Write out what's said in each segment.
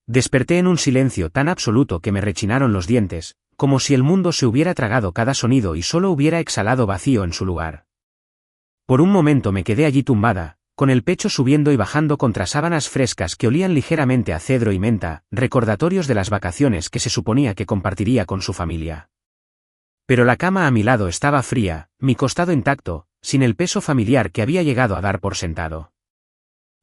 Desperté en un silencio tan absoluto que me rechinaron los dientes, como si el mundo se hubiera tragado cada sonido y solo hubiera exhalado vacío en su lugar. Por un momento me quedé allí tumbada, con el pecho subiendo y bajando contra sábanas frescas que olían ligeramente a cedro y menta, recordatorios de las vacaciones que se suponía que compartiría con su familia. Pero la cama a mi lado estaba fría, mi costado intacto, sin el peso familiar que había llegado a dar por sentado.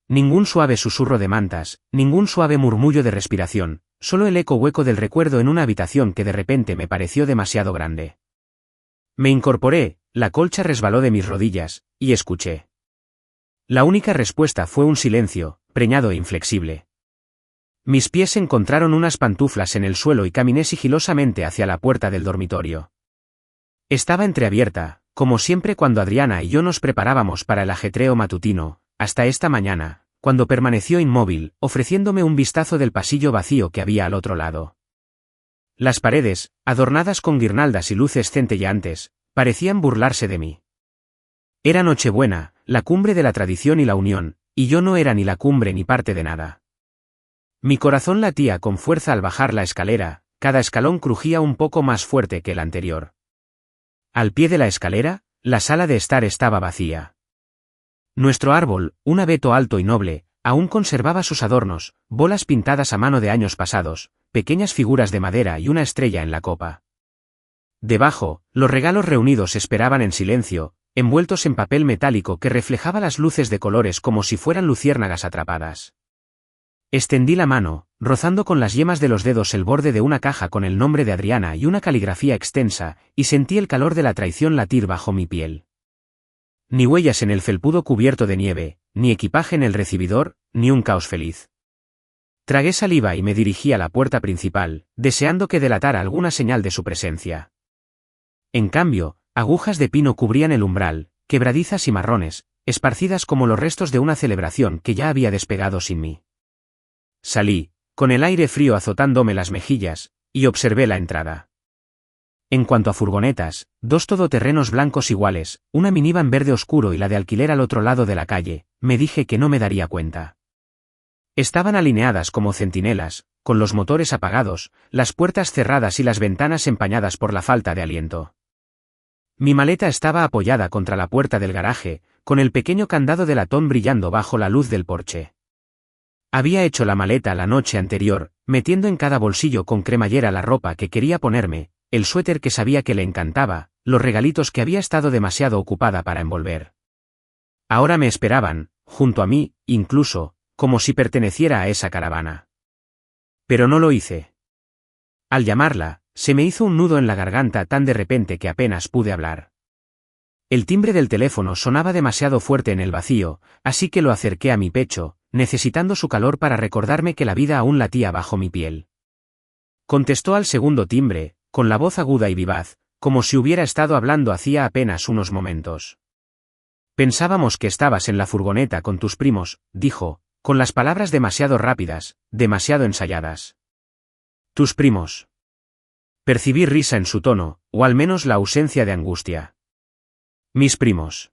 Ningún suave susurro de mantas, ningún suave murmullo de respiración, solo el eco hueco del recuerdo en una habitación que de repente me pareció demasiado grande. Me incorporé, la colcha resbaló de mis rodillas, y escuché. La única respuesta fue un silencio, preñado e inflexible. Mis pies encontraron unas pantuflas en el suelo y caminé sigilosamente hacia la puerta del dormitorio. Estaba entreabierta, como siempre cuando Adriana y yo nos preparábamos para el ajetreo matutino, hasta esta mañana, cuando permaneció inmóvil, ofreciéndome un vistazo del pasillo vacío que había al otro lado. Las paredes, adornadas con guirnaldas y luces centelleantes, parecían burlarse de mí. Era Nochebuena, la cumbre de la tradición y la unión, y yo no era ni la cumbre ni parte de nada. Mi corazón latía con fuerza al bajar la escalera, cada escalón crujía un poco más fuerte que el anterior. Al pie de la escalera, la sala de estar estaba vacía. Nuestro árbol, un abeto alto y noble, aún conservaba sus adornos, bolas pintadas a mano de años pasados, pequeñas figuras de madera y una estrella en la copa. Debajo, los regalos reunidos esperaban en silencio, envueltos en papel metálico que reflejaba las luces de colores como si fueran luciérnagas atrapadas. Extendí la mano, rozando con las yemas de los dedos el borde de una caja con el nombre de Adriana y una caligrafía extensa, y sentí el calor de la traición latir bajo mi piel. Ni huellas en el felpudo cubierto de nieve, ni equipaje en el recibidor, ni un caos feliz. Tragué saliva y me dirigí a la puerta principal, deseando que delatara alguna señal de su presencia. En cambio, agujas de pino cubrían el umbral, quebradizas y marrones, esparcidas como los restos de una celebración que ya había despegado sin mí. Salí, con el aire frío azotándome las mejillas, y observé la entrada. En cuanto a furgonetas, dos todoterrenos blancos iguales, una minivan verde oscuro y la de alquiler al otro lado de la calle, me dije que no me daría cuenta. Estaban alineadas como centinelas, con los motores apagados, las puertas cerradas y las ventanas empañadas por la falta de aliento. Mi maleta estaba apoyada contra la puerta del garaje, con el pequeño candado de latón brillando bajo la luz del porche. Había hecho la maleta la noche anterior, metiendo en cada bolsillo con cremallera la ropa que quería ponerme, el suéter que sabía que le encantaba, los regalitos que había estado demasiado ocupada para envolver. Ahora me esperaban, junto a mí, incluso, como si perteneciera a esa caravana. Pero no lo hice. Al llamarla, se me hizo un nudo en la garganta tan de repente que apenas pude hablar. El timbre del teléfono sonaba demasiado fuerte en el vacío, así que lo acerqué a mi pecho, necesitando su calor para recordarme que la vida aún latía bajo mi piel. Contestó al segundo timbre, con la voz aguda y vivaz, como si hubiera estado hablando hacía apenas unos momentos. Pensábamos que estabas en la furgoneta con tus primos, dijo, con las palabras demasiado rápidas, demasiado ensayadas. Tus primos. Percibí risa en su tono, o al menos la ausencia de angustia. Mis primos.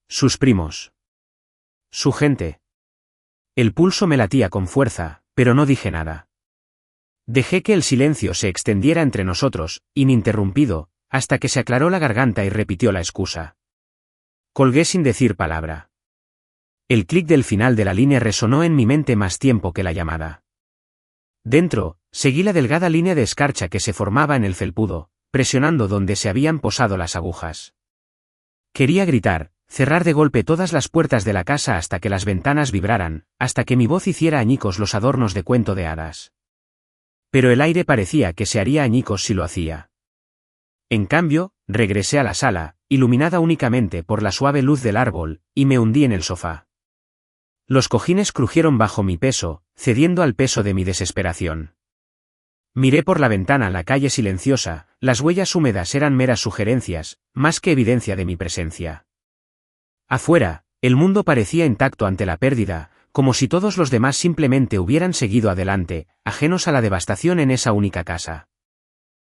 Sus primos. Su gente. El pulso me latía con fuerza, pero no dije nada. Dejé que el silencio se extendiera entre nosotros, ininterrumpido, hasta que se aclaró la garganta y repitió la excusa. Colgué sin decir palabra. El clic del final de la línea resonó en mi mente más tiempo que la llamada. Dentro, seguí la delgada línea de escarcha que se formaba en el felpudo, presionando donde se habían posado las agujas. Quería gritar, cerrar de golpe todas las puertas de la casa hasta que las ventanas vibraran, hasta que mi voz hiciera añicos los adornos de cuento de hadas. Pero el aire parecía que se haría añicos si lo hacía. En cambio, regresé a la sala, iluminada únicamente por la suave luz del árbol, y me hundí en el sofá. Los cojines crujieron bajo mi peso, cediendo al peso de mi desesperación. Miré por la ventana la calle silenciosa, las huellas húmedas eran meras sugerencias, más que evidencia de mi presencia. Afuera, el mundo parecía intacto ante la pérdida, como si todos los demás simplemente hubieran seguido adelante, ajenos a la devastación en esa única casa.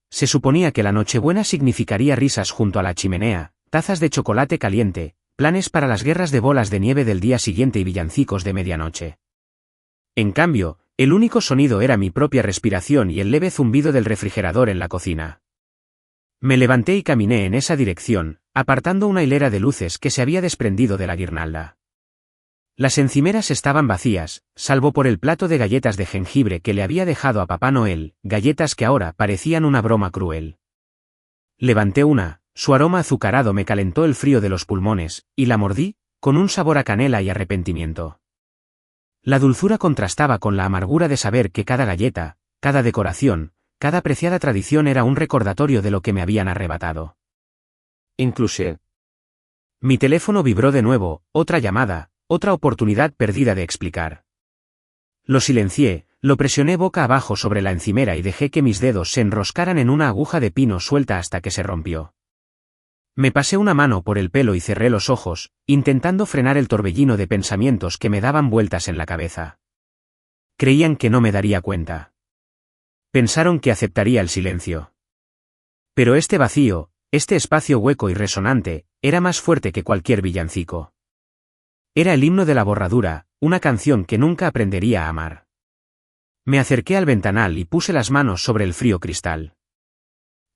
Se suponía que la Nochebuena significaría risas junto a la chimenea, tazas de chocolate caliente, planes para las guerras de bolas de nieve del día siguiente y villancicos de medianoche. En cambio, El único sonido era mi propia respiración y el leve zumbido del refrigerador en la cocina. Me levanté y caminé en esa dirección, apartando una hilera de luces que se había desprendido de la guirnalda. Las encimeras estaban vacías, salvo por el plato de galletas de jengibre que le había dejado a Papá Noel, galletas que ahora parecían una broma cruel. Levanté una, su aroma azucarado me calentó el frío de los pulmones, y la mordí, con un sabor a canela y arrepentimiento. La dulzura contrastaba con la amargura de saber que cada galleta, cada decoración, cada preciada tradición era un recordatorio de lo que me habían arrebatado. Incluso. Mi teléfono vibró de nuevo, otra llamada, otra oportunidad perdida de explicar. Lo silencié, lo presioné boca abajo sobre la encimera y dejé que mis dedos se enroscaran en una aguja de pino suelta hasta que se rompió. Me pasé una mano por el pelo y cerré los ojos, intentando frenar el torbellino de pensamientos que me daban vueltas en la cabeza. Creían que no me daría cuenta. Pensaron que aceptaría el silencio. Pero este vacío, este espacio hueco y resonante, era más fuerte que cualquier villancico. Era el himno de la borradura, una canción que nunca aprendería a amar. Me acerqué al ventanal y puse las manos sobre el frío cristal.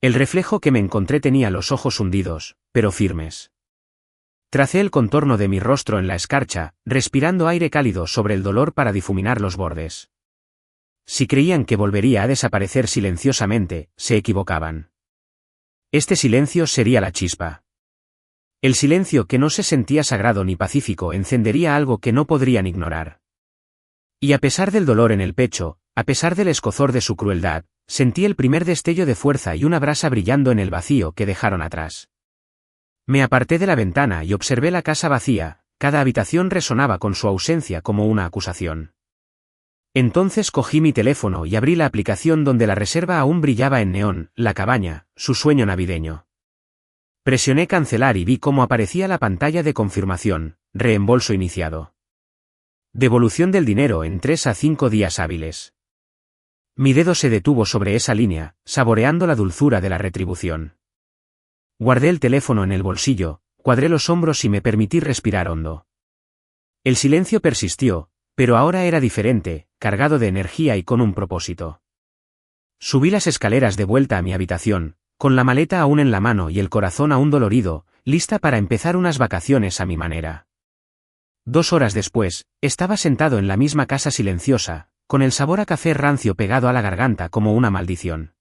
El reflejo que me encontré tenía los ojos hundidos, pero firmes. Tracé el contorno de mi rostro en la escarcha, respirando aire cálido sobre el dolor para difuminar los bordes. Si creían que volvería a desaparecer silenciosamente, se equivocaban. Este silencio sería la chispa. El silencio que no se sentía sagrado ni pacífico encendería algo que no podrían ignorar. Y a pesar del dolor en el pecho, a pesar del escozor de su crueldad, sentí el primer destello de fuerza y una brasa brillando en el vacío que dejaron atrás. Me aparté de la ventana y observé la casa vacía, cada habitación resonaba con su ausencia como una acusación. Entonces cogí mi teléfono y abrí la aplicación donde la reserva aún brillaba en neón, la cabaña, su sueño navideño. Presioné cancelar y vi cómo aparecía la pantalla de confirmación, reembolso iniciado. Devolución del dinero en 3 a 5 días hábiles. Mi dedo se detuvo sobre esa línea, saboreando la dulzura de la retribución. Guardé el teléfono en el bolsillo, cuadré los hombros y me permití respirar hondo. El silencio persistió, pero ahora era diferente, cargado de energía y con un propósito. Subí las escaleras de vuelta a mi habitación, con la maleta aún en la mano y el corazón aún dolorido, lista para empezar unas vacaciones a mi manera. 2 horas después, estaba sentado en la misma casa silenciosa, con el sabor a café rancio pegado a la garganta como una maldición.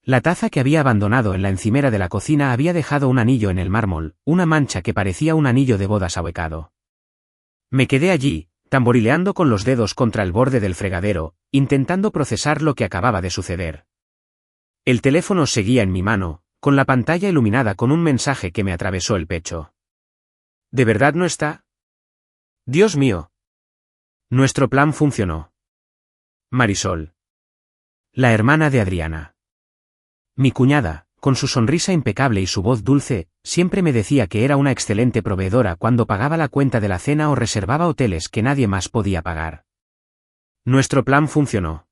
La taza que había abandonado en la encimera de la cocina había dejado un anillo en el mármol, una mancha que parecía un anillo de bodas ahuecado. Me quedé allí, tamborileando con los dedos contra el borde del fregadero, intentando procesar lo que acababa de suceder. El teléfono seguía en mi mano, con la pantalla iluminada con un mensaje que me atravesó el pecho. ¿De verdad no está? Dios mío. Nuestro plan funcionó. Marisol. La hermana de Adriana. Mi cuñada, con su sonrisa impecable y su voz dulce, siempre me decía que era una excelente proveedora cuando pagaba la cuenta de la cena o reservaba hoteles que nadie más podía pagar. Nuestro plan funcionó.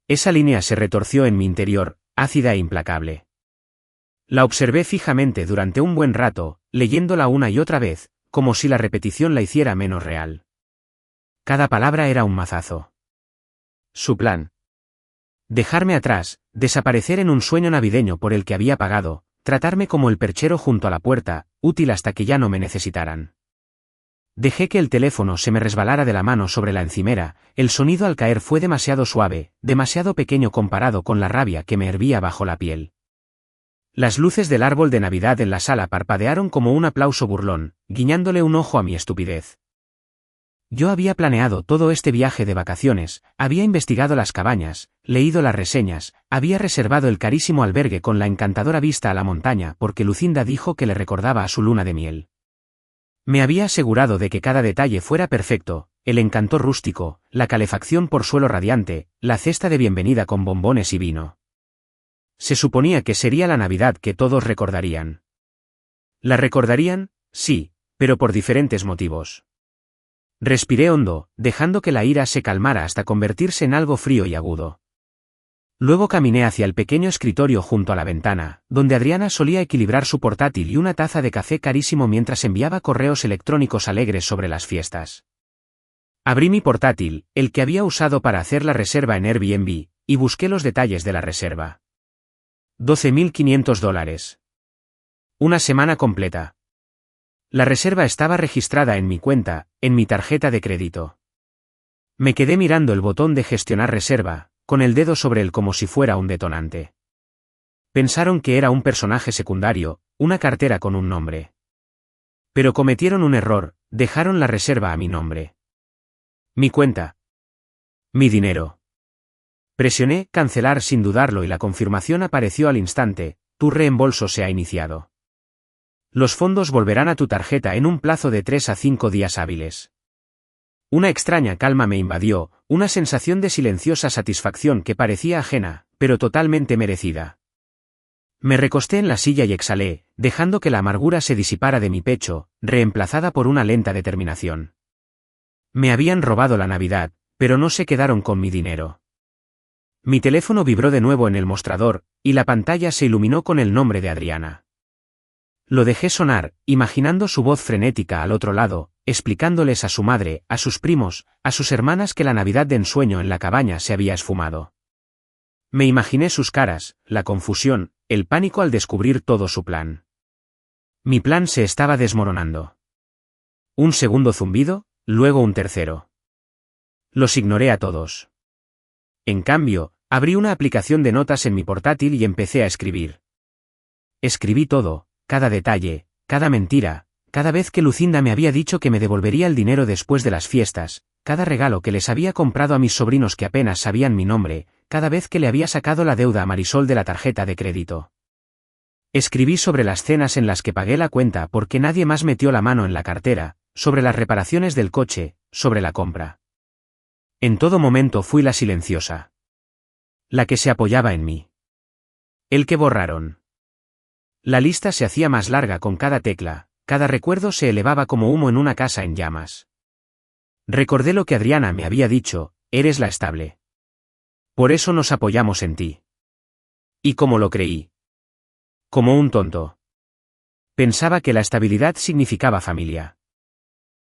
Esa línea se retorció en mi interior, ácida e implacable. La observé fijamente durante un buen rato, leyéndola una y otra vez, como si la repetición la hiciera menos real. Cada palabra era un mazazo. Su plan. Dejarme atrás, desaparecer en un sueño navideño por el que había pagado, tratarme como el perchero junto a la puerta, útil hasta que ya no me necesitaran. Dejé que el teléfono se me resbalara de la mano sobre la encimera, el sonido al caer fue demasiado suave, demasiado pequeño comparado con la rabia que me hervía bajo la piel. Las luces del árbol de Navidad en la sala parpadearon como un aplauso burlón, guiñándole un ojo a mi estupidez. Yo había planeado todo este viaje de vacaciones, había investigado las cabañas, leído las reseñas, había reservado el carísimo albergue con la encantadora vista a la montaña porque Lucinda dijo que le recordaba a su luna de miel. Me había asegurado de que cada detalle fuera perfecto, el encanto rústico, la calefacción por suelo radiante, la cesta de bienvenida con bombones y vino. Se suponía que sería la Navidad que todos recordarían. ¿La recordarían? Sí, pero por diferentes motivos. Respiré hondo, dejando que la ira se calmara hasta convertirse en algo frío y agudo. Luego caminé hacia el pequeño escritorio junto a la ventana, donde Adriana solía equilibrar su portátil y una taza de café carísimo mientras enviaba correos electrónicos alegres sobre las fiestas. Abrí mi portátil, el que había usado para hacer la reserva en Airbnb, y busqué los detalles de la reserva. $12.500. Una semana completa. La reserva estaba registrada en mi cuenta, en mi tarjeta de crédito. Me quedé mirando el botón de gestionar reserva, con el dedo sobre él como si fuera un detonante. Pensaron que era un personaje secundario, una cartera con un nombre. Pero cometieron un error, dejaron la reserva a mi nombre. Mi cuenta. Mi dinero. Presioné cancelar sin dudarlo y la confirmación apareció al instante: tu reembolso se ha iniciado. Los fondos volverán a tu tarjeta en un plazo de 3 a 5 días hábiles. Una extraña calma me invadió, una sensación de silenciosa satisfacción que parecía ajena, pero totalmente merecida. Me recosté en la silla y exhalé, dejando que la amargura se disipara de mi pecho, reemplazada por una lenta determinación. Me habían robado la Navidad, pero no se quedaron con mi dinero. Mi teléfono vibró de nuevo en el mostrador, y la pantalla se iluminó con el nombre de Adriana. Lo dejé sonar, imaginando su voz frenética al otro lado, explicándoles a su madre, a sus primos, a sus hermanas que la Navidad de ensueño en la cabaña se había esfumado. Me imaginé sus caras, la confusión, el pánico al descubrir todo su plan. Mi plan se estaba desmoronando. Un segundo zumbido, luego un tercero. Los ignoré a todos. En cambio, abrí una aplicación de notas en mi portátil y empecé a escribir. Escribí todo, cada detalle, cada mentira, cada vez que Lucinda me había dicho que me devolvería el dinero después de las fiestas, cada regalo que les había comprado a mis sobrinos que apenas sabían mi nombre, cada vez que le había sacado la deuda a Marisol de la tarjeta de crédito. Escribí sobre las cenas en las que pagué la cuenta porque nadie más metió la mano en la cartera, sobre las reparaciones del coche, sobre la compra. En todo momento fui la silenciosa. La que se apoyaba en mí. El que borraron. La lista se hacía más larga con cada tecla, cada recuerdo se elevaba como humo en una casa en llamas. Recordé lo que Adriana me había dicho: eres la estable. Por eso nos apoyamos en ti. Y como lo creí. Como un tonto. Pensaba que la estabilidad significaba familia.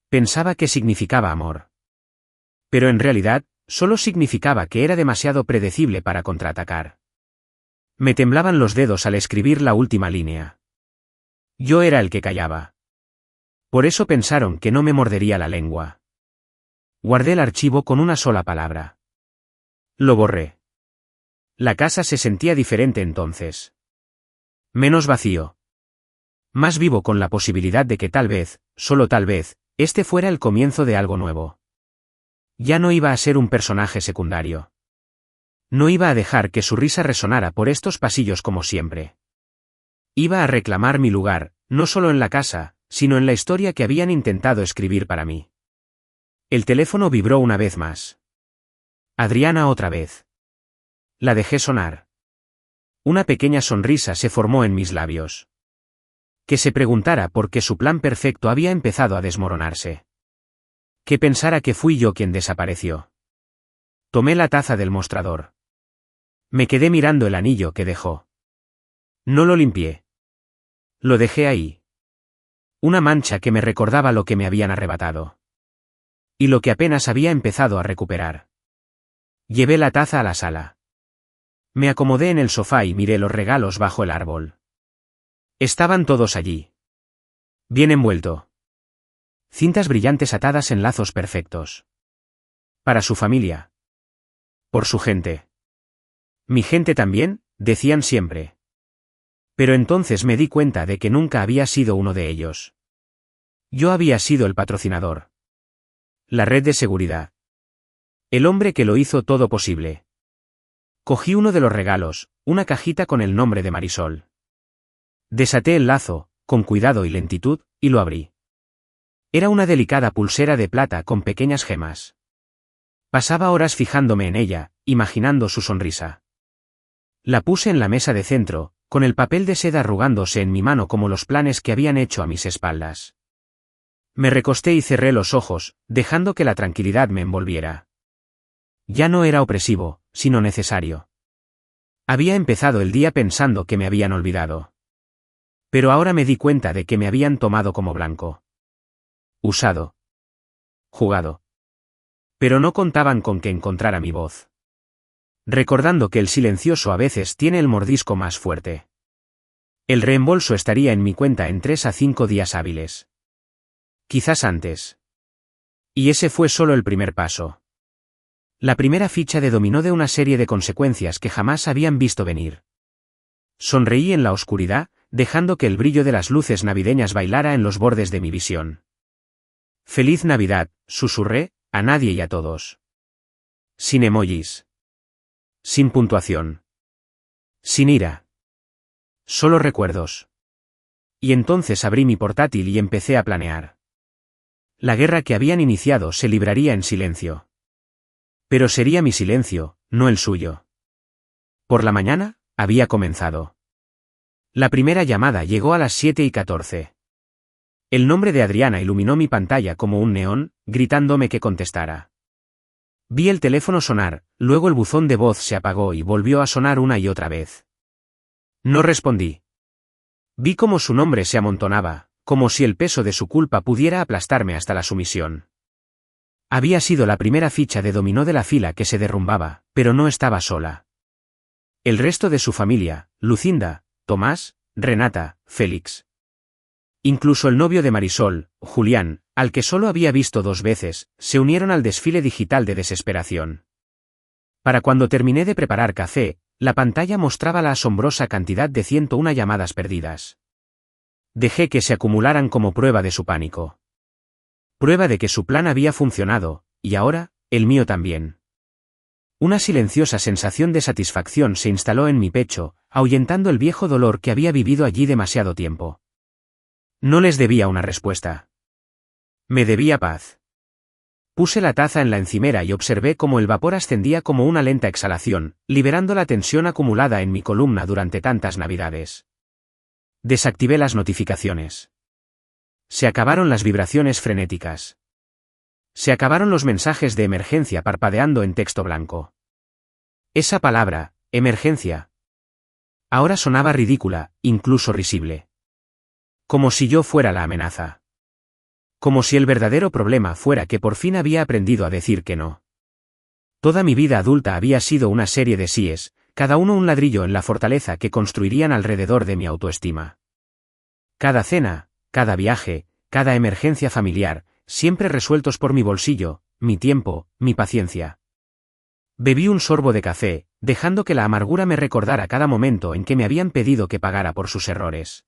Pensaba que significaba amor. Pero en realidad, solo significaba que era demasiado predecible para contraatacar. Me temblaban los dedos al escribir la última línea. Yo era el que callaba. Por eso pensaron que no me mordería la lengua. Guardé el archivo con una sola palabra. Lo borré. La casa se sentía diferente entonces. Menos vacío. Más vivo, con la posibilidad de que tal vez, solo tal vez, este fuera el comienzo de algo nuevo. Ya no iba a ser un personaje secundario. No iba a dejar que su risa resonara por estos pasillos como siempre. Iba a reclamar mi lugar, no solo en la casa, sino en la historia que habían intentado escribir para mí. El teléfono vibró una vez más. Adriana otra vez. La dejé sonar. Una pequeña sonrisa se formó en mis labios. Que se preguntara por qué su plan perfecto había empezado a desmoronarse. Que pensara que fui yo quien desapareció. Tomé la taza del mostrador. Me quedé mirando el anillo que dejó. No lo limpié. Lo dejé ahí. Una mancha que me recordaba lo que me habían arrebatado. Y lo que apenas había empezado a recuperar. Llevé la taza a la sala. Me acomodé en el sofá y miré los regalos bajo el árbol. Estaban todos allí. Bien envuelto. Cintas brillantes atadas en lazos perfectos. Para su familia. Por su gente. Mi gente también, decían siempre. Pero entonces me di cuenta de que nunca había sido uno de ellos. Yo había sido el patrocinador. La red de seguridad. El hombre que lo hizo todo posible. Cogí uno de los regalos, una cajita con el nombre de Marisol. Desaté el lazo, con cuidado y lentitud, y lo abrí. Era una delicada pulsera de plata con pequeñas gemas. Pasaba horas fijándome en ella, imaginando su sonrisa. La puse en la mesa de centro, con el papel de seda arrugándose en mi mano como los planes que habían hecho a mis espaldas. Me recosté y cerré los ojos, dejando que la tranquilidad me envolviera. Ya no era opresivo, sino necesario. Había empezado el día pensando que me habían olvidado. Pero ahora me di cuenta de que me habían tomado como blanco. Usado. Jugado. Pero no contaban con que encontrara mi voz. Recordando que el silencioso a veces tiene el mordisco más fuerte. El reembolso estaría en mi cuenta en 3 a 5 días hábiles. Quizás antes. Y ese fue solo el primer paso. La primera ficha de dominó de una serie de consecuencias que jamás habían visto venir. Sonreí en la oscuridad, dejando que el brillo de las luces navideñas bailara en los bordes de mi visión. «Feliz Navidad», susurré, a nadie y a todos. Sin emojis. Sin puntuación. Sin ira. Solo recuerdos. Y entonces abrí mi portátil y empecé a planear. La guerra que habían iniciado se libraría en silencio. Pero sería mi silencio, no el suyo. Por la mañana, había comenzado. La primera llamada llegó a las 7:14. El nombre de Adriana iluminó mi pantalla como un neón, gritándome que contestara. Vi el teléfono sonar, luego el buzón de voz se apagó y volvió a sonar una y otra vez. No respondí. Vi cómo su nombre se amontonaba, como si el peso de su culpa pudiera aplastarme hasta la sumisión. Había sido la primera ficha de dominó de la fila que se derrumbaba, pero no estaba sola. El resto de su familia, Lucinda, Tomás, Renata, Félix. Incluso el novio de Marisol, Julián, al que solo había visto 2 veces, se unieron al desfile digital de desesperación. Para cuando terminé de preparar café, la pantalla mostraba la asombrosa cantidad de 101 llamadas perdidas. Dejé que se acumularan como prueba de su pánico. Prueba de que su plan había funcionado, y ahora, el mío también. Una silenciosa sensación de satisfacción se instaló en mi pecho, ahuyentando el viejo dolor que había vivido allí demasiado tiempo. No les debía una respuesta. Me debía paz. Puse la taza en la encimera y observé cómo el vapor ascendía como una lenta exhalación, liberando la tensión acumulada en mi columna durante tantas navidades. Desactivé las notificaciones. Se acabaron las vibraciones frenéticas. Se acabaron los mensajes de emergencia parpadeando en texto blanco. Esa palabra, emergencia, ahora sonaba ridícula, incluso risible. Como si yo fuera la amenaza. Como si el verdadero problema fuera que por fin había aprendido a decir que no. Toda mi vida adulta había sido una serie de síes, cada uno un ladrillo en la fortaleza que construirían alrededor de mi autoestima. Cada cena, cada viaje, cada emergencia familiar, siempre resueltos por mi bolsillo, mi tiempo, mi paciencia. Bebí un sorbo de café, dejando que la amargura me recordara cada momento en que me habían pedido que pagara por sus errores.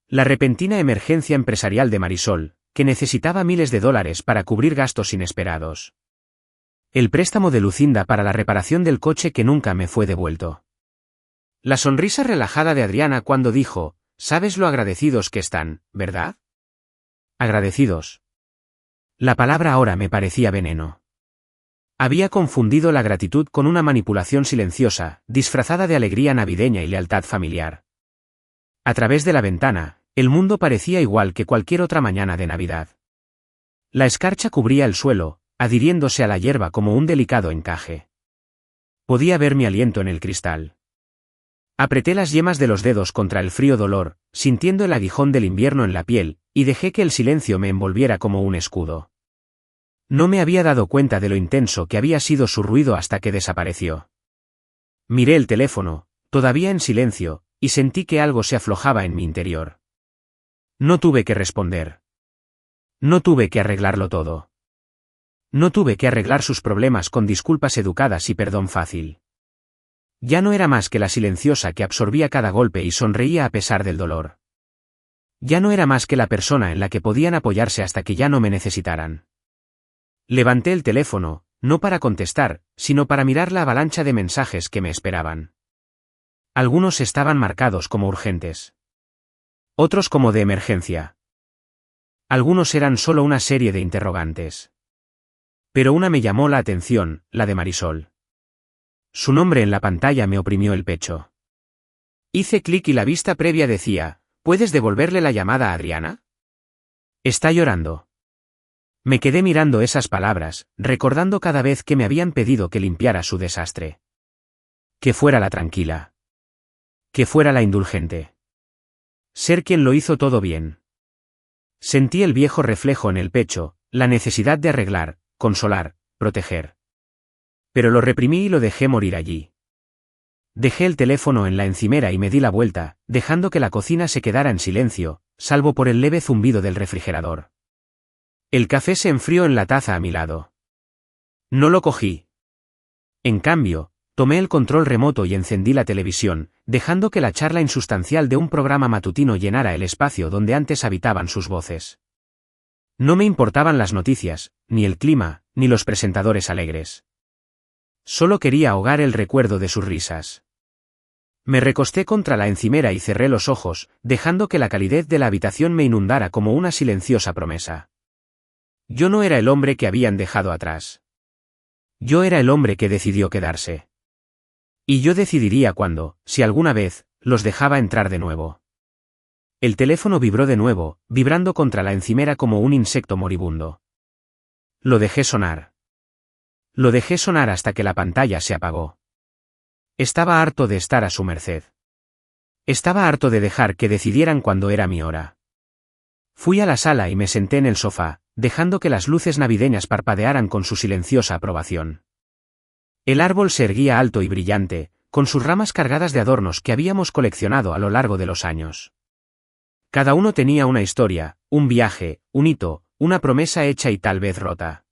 La repentina emergencia empresarial de Marisol, que necesitaba miles de dólares para cubrir gastos inesperados. El préstamo de Lucinda para la reparación del coche que nunca me fue devuelto. La sonrisa relajada de Adriana cuando dijo, «¿Sabes lo agradecidos que están, verdad?» Agradecidos. La palabra ahora me parecía veneno. Había confundido la gratitud con una manipulación silenciosa, disfrazada de alegría navideña y lealtad familiar. A través de la ventana, el mundo parecía igual que cualquier otra mañana de Navidad. La escarcha cubría el suelo, adhiriéndose a la hierba como un delicado encaje. Podía ver mi aliento en el cristal. Apreté las yemas de los dedos contra el frío dolor, sintiendo el aguijón del invierno en la piel, y dejé que el silencio me envolviera como un escudo. No me había dado cuenta de lo intenso que había sido su ruido hasta que desapareció. Miré el teléfono, todavía en silencio, y sentí que algo se aflojaba en mi interior. No tuve que responder. No tuve que arreglarlo todo. No tuve que arreglar sus problemas con disculpas educadas y perdón fácil. Ya no era más que la silenciosa que absorbía cada golpe y sonreía a pesar del dolor. Ya no era más que la persona en la que podían apoyarse hasta que ya no me necesitaran. Levanté el teléfono, no para contestar, sino para mirar la avalancha de mensajes que me esperaban. Algunos estaban marcados como urgentes. Otros como de emergencia. Algunos eran solo una serie de interrogantes. Pero una me llamó la atención, la de Marisol. Su nombre en la pantalla me oprimió el pecho. Hice clic y la vista previa decía, ¿puedes devolverle la llamada a Adriana? Está llorando. Me quedé mirando esas palabras, recordando cada vez que me habían pedido que limpiara su desastre. Que fuera la tranquila. Que fuera la indulgente. Ser quien lo hizo todo bien. Sentí el viejo reflejo en el pecho, la necesidad de arreglar, consolar, proteger. Pero lo reprimí y lo dejé morir allí. Dejé el teléfono en la encimera y me di la vuelta, dejando que la cocina se quedara en silencio, salvo por el leve zumbido del refrigerador. El café se enfrió en la taza a mi lado. No lo cogí. En cambio, tomé el control remoto y encendí la televisión, dejando que la charla insustancial de un programa matutino llenara el espacio donde antes habitaban sus voces. No me importaban las noticias, ni el clima, ni los presentadores alegres. Solo quería ahogar el recuerdo de sus risas. Me recosté contra la encimera y cerré los ojos, dejando que la calidez de la habitación me inundara como una silenciosa promesa. Yo no era el hombre que habían dejado atrás. Yo era el hombre que decidió quedarse. Y yo decidiría cuándo, si alguna vez, los dejaba entrar de nuevo. El teléfono vibró de nuevo, vibrando contra la encimera como un insecto moribundo. Lo dejé sonar. Lo dejé sonar hasta que la pantalla se apagó. Estaba harto de estar a su merced. Estaba harto de dejar que decidieran cuándo era mi hora. Fui a la sala y me senté en el sofá, dejando que las luces navideñas parpadearan con su silenciosa aprobación. El árbol se erguía alto y brillante, con sus ramas cargadas de adornos que habíamos coleccionado a lo largo de los años. Cada uno tenía una historia, un viaje, un hito, una promesa hecha y tal vez rota.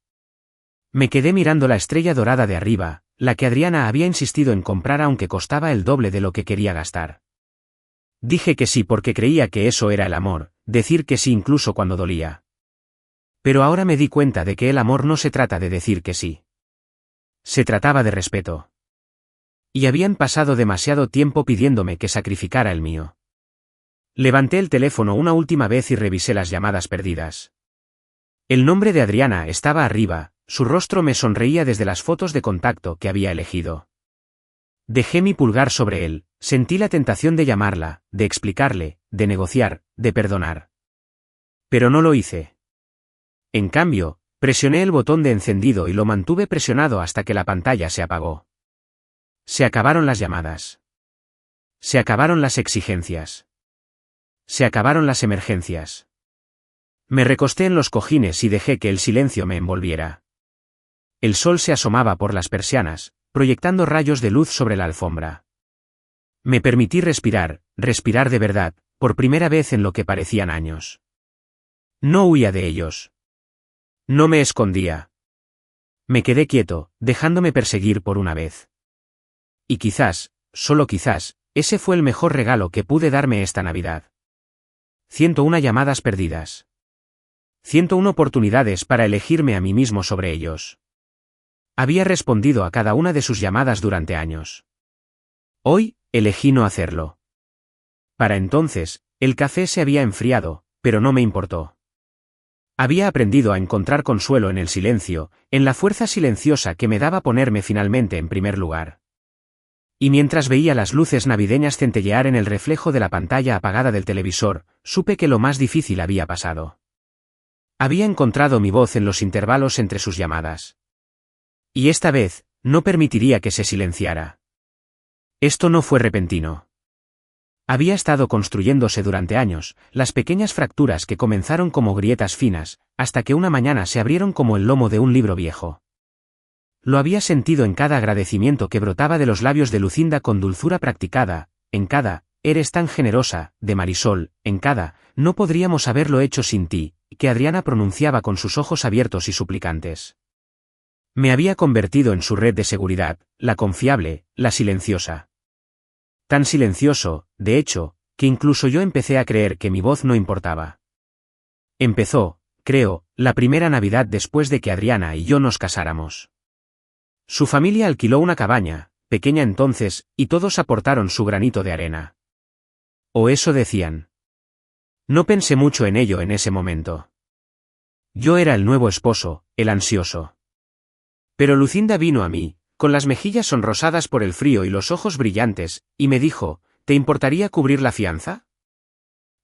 Me quedé mirando la estrella dorada de arriba, la que Adriana había insistido en comprar aunque costaba el doble de lo que quería gastar. Dije que sí porque creía que eso era el amor, decir que sí incluso cuando dolía. Pero ahora me di cuenta de que el amor no se trata de decir que sí. Se trataba de respeto. Y habían pasado demasiado tiempo pidiéndome que sacrificara el mío. Levanté el teléfono una última vez y revisé las llamadas perdidas. El nombre de Adriana estaba arriba, su rostro me sonreía desde las fotos de contacto que había elegido. Dejé mi pulgar sobre él, sentí la tentación de llamarla, de explicarle, de negociar, de perdonar. Pero no lo hice. En cambio, presioné el botón de encendido y lo mantuve presionado hasta que la pantalla se apagó. Se acabaron las llamadas. Se acabaron las exigencias. Se acabaron las emergencias. Me recosté en los cojines y dejé que el silencio me envolviera. El sol se asomaba por las persianas, proyectando rayos de luz sobre la alfombra. Me permití respirar, respirar de verdad, por primera vez en lo que parecían años. No huía de ellos. No me escondía. Me quedé quieto, dejándome perseguir por una vez. Y quizás, solo quizás, ese fue el mejor regalo que pude darme esta Navidad. 101 llamadas perdidas. 101 oportunidades para elegirme a mí mismo sobre ellos. Había respondido a cada una de sus llamadas durante años. Hoy, elegí no hacerlo. Para entonces, el café se había enfriado, pero no me importó. Había aprendido a encontrar consuelo en el silencio, en la fuerza silenciosa que me daba ponerme finalmente en primer lugar. Y mientras veía las luces navideñas centellear en el reflejo de la pantalla apagada del televisor, supe que lo más difícil había pasado. Había encontrado mi voz en los intervalos entre sus llamadas. Y esta vez, no permitiría que se silenciara. Esto no fue repentino. Había estado construyéndose durante años, las pequeñas fracturas que comenzaron como grietas finas, hasta que una mañana se abrieron como el lomo de un libro viejo. Lo había sentido en cada agradecimiento que brotaba de los labios de Lucinda con dulzura practicada, en cada, eres tan generosa, de Marisol, en cada, no podríamos haberlo hecho sin ti, que Adriana pronunciaba con sus ojos abiertos y suplicantes. Me había convertido en su red de seguridad, la confiable, la silenciosa. Tan silencioso, de hecho, que incluso yo empecé a creer que mi voz no importaba. Empezó, creo, la primera Navidad después de que Adriana y yo nos casáramos. Su familia alquiló una cabaña, pequeña entonces, y todos aportaron su granito de arena. O eso decían. No pensé mucho en ello en ese momento. Yo era el nuevo esposo, el ansioso. Pero Lucinda vino a mí, con las mejillas sonrosadas por el frío y los ojos brillantes, y me dijo, ¿te importaría cubrir la fianza?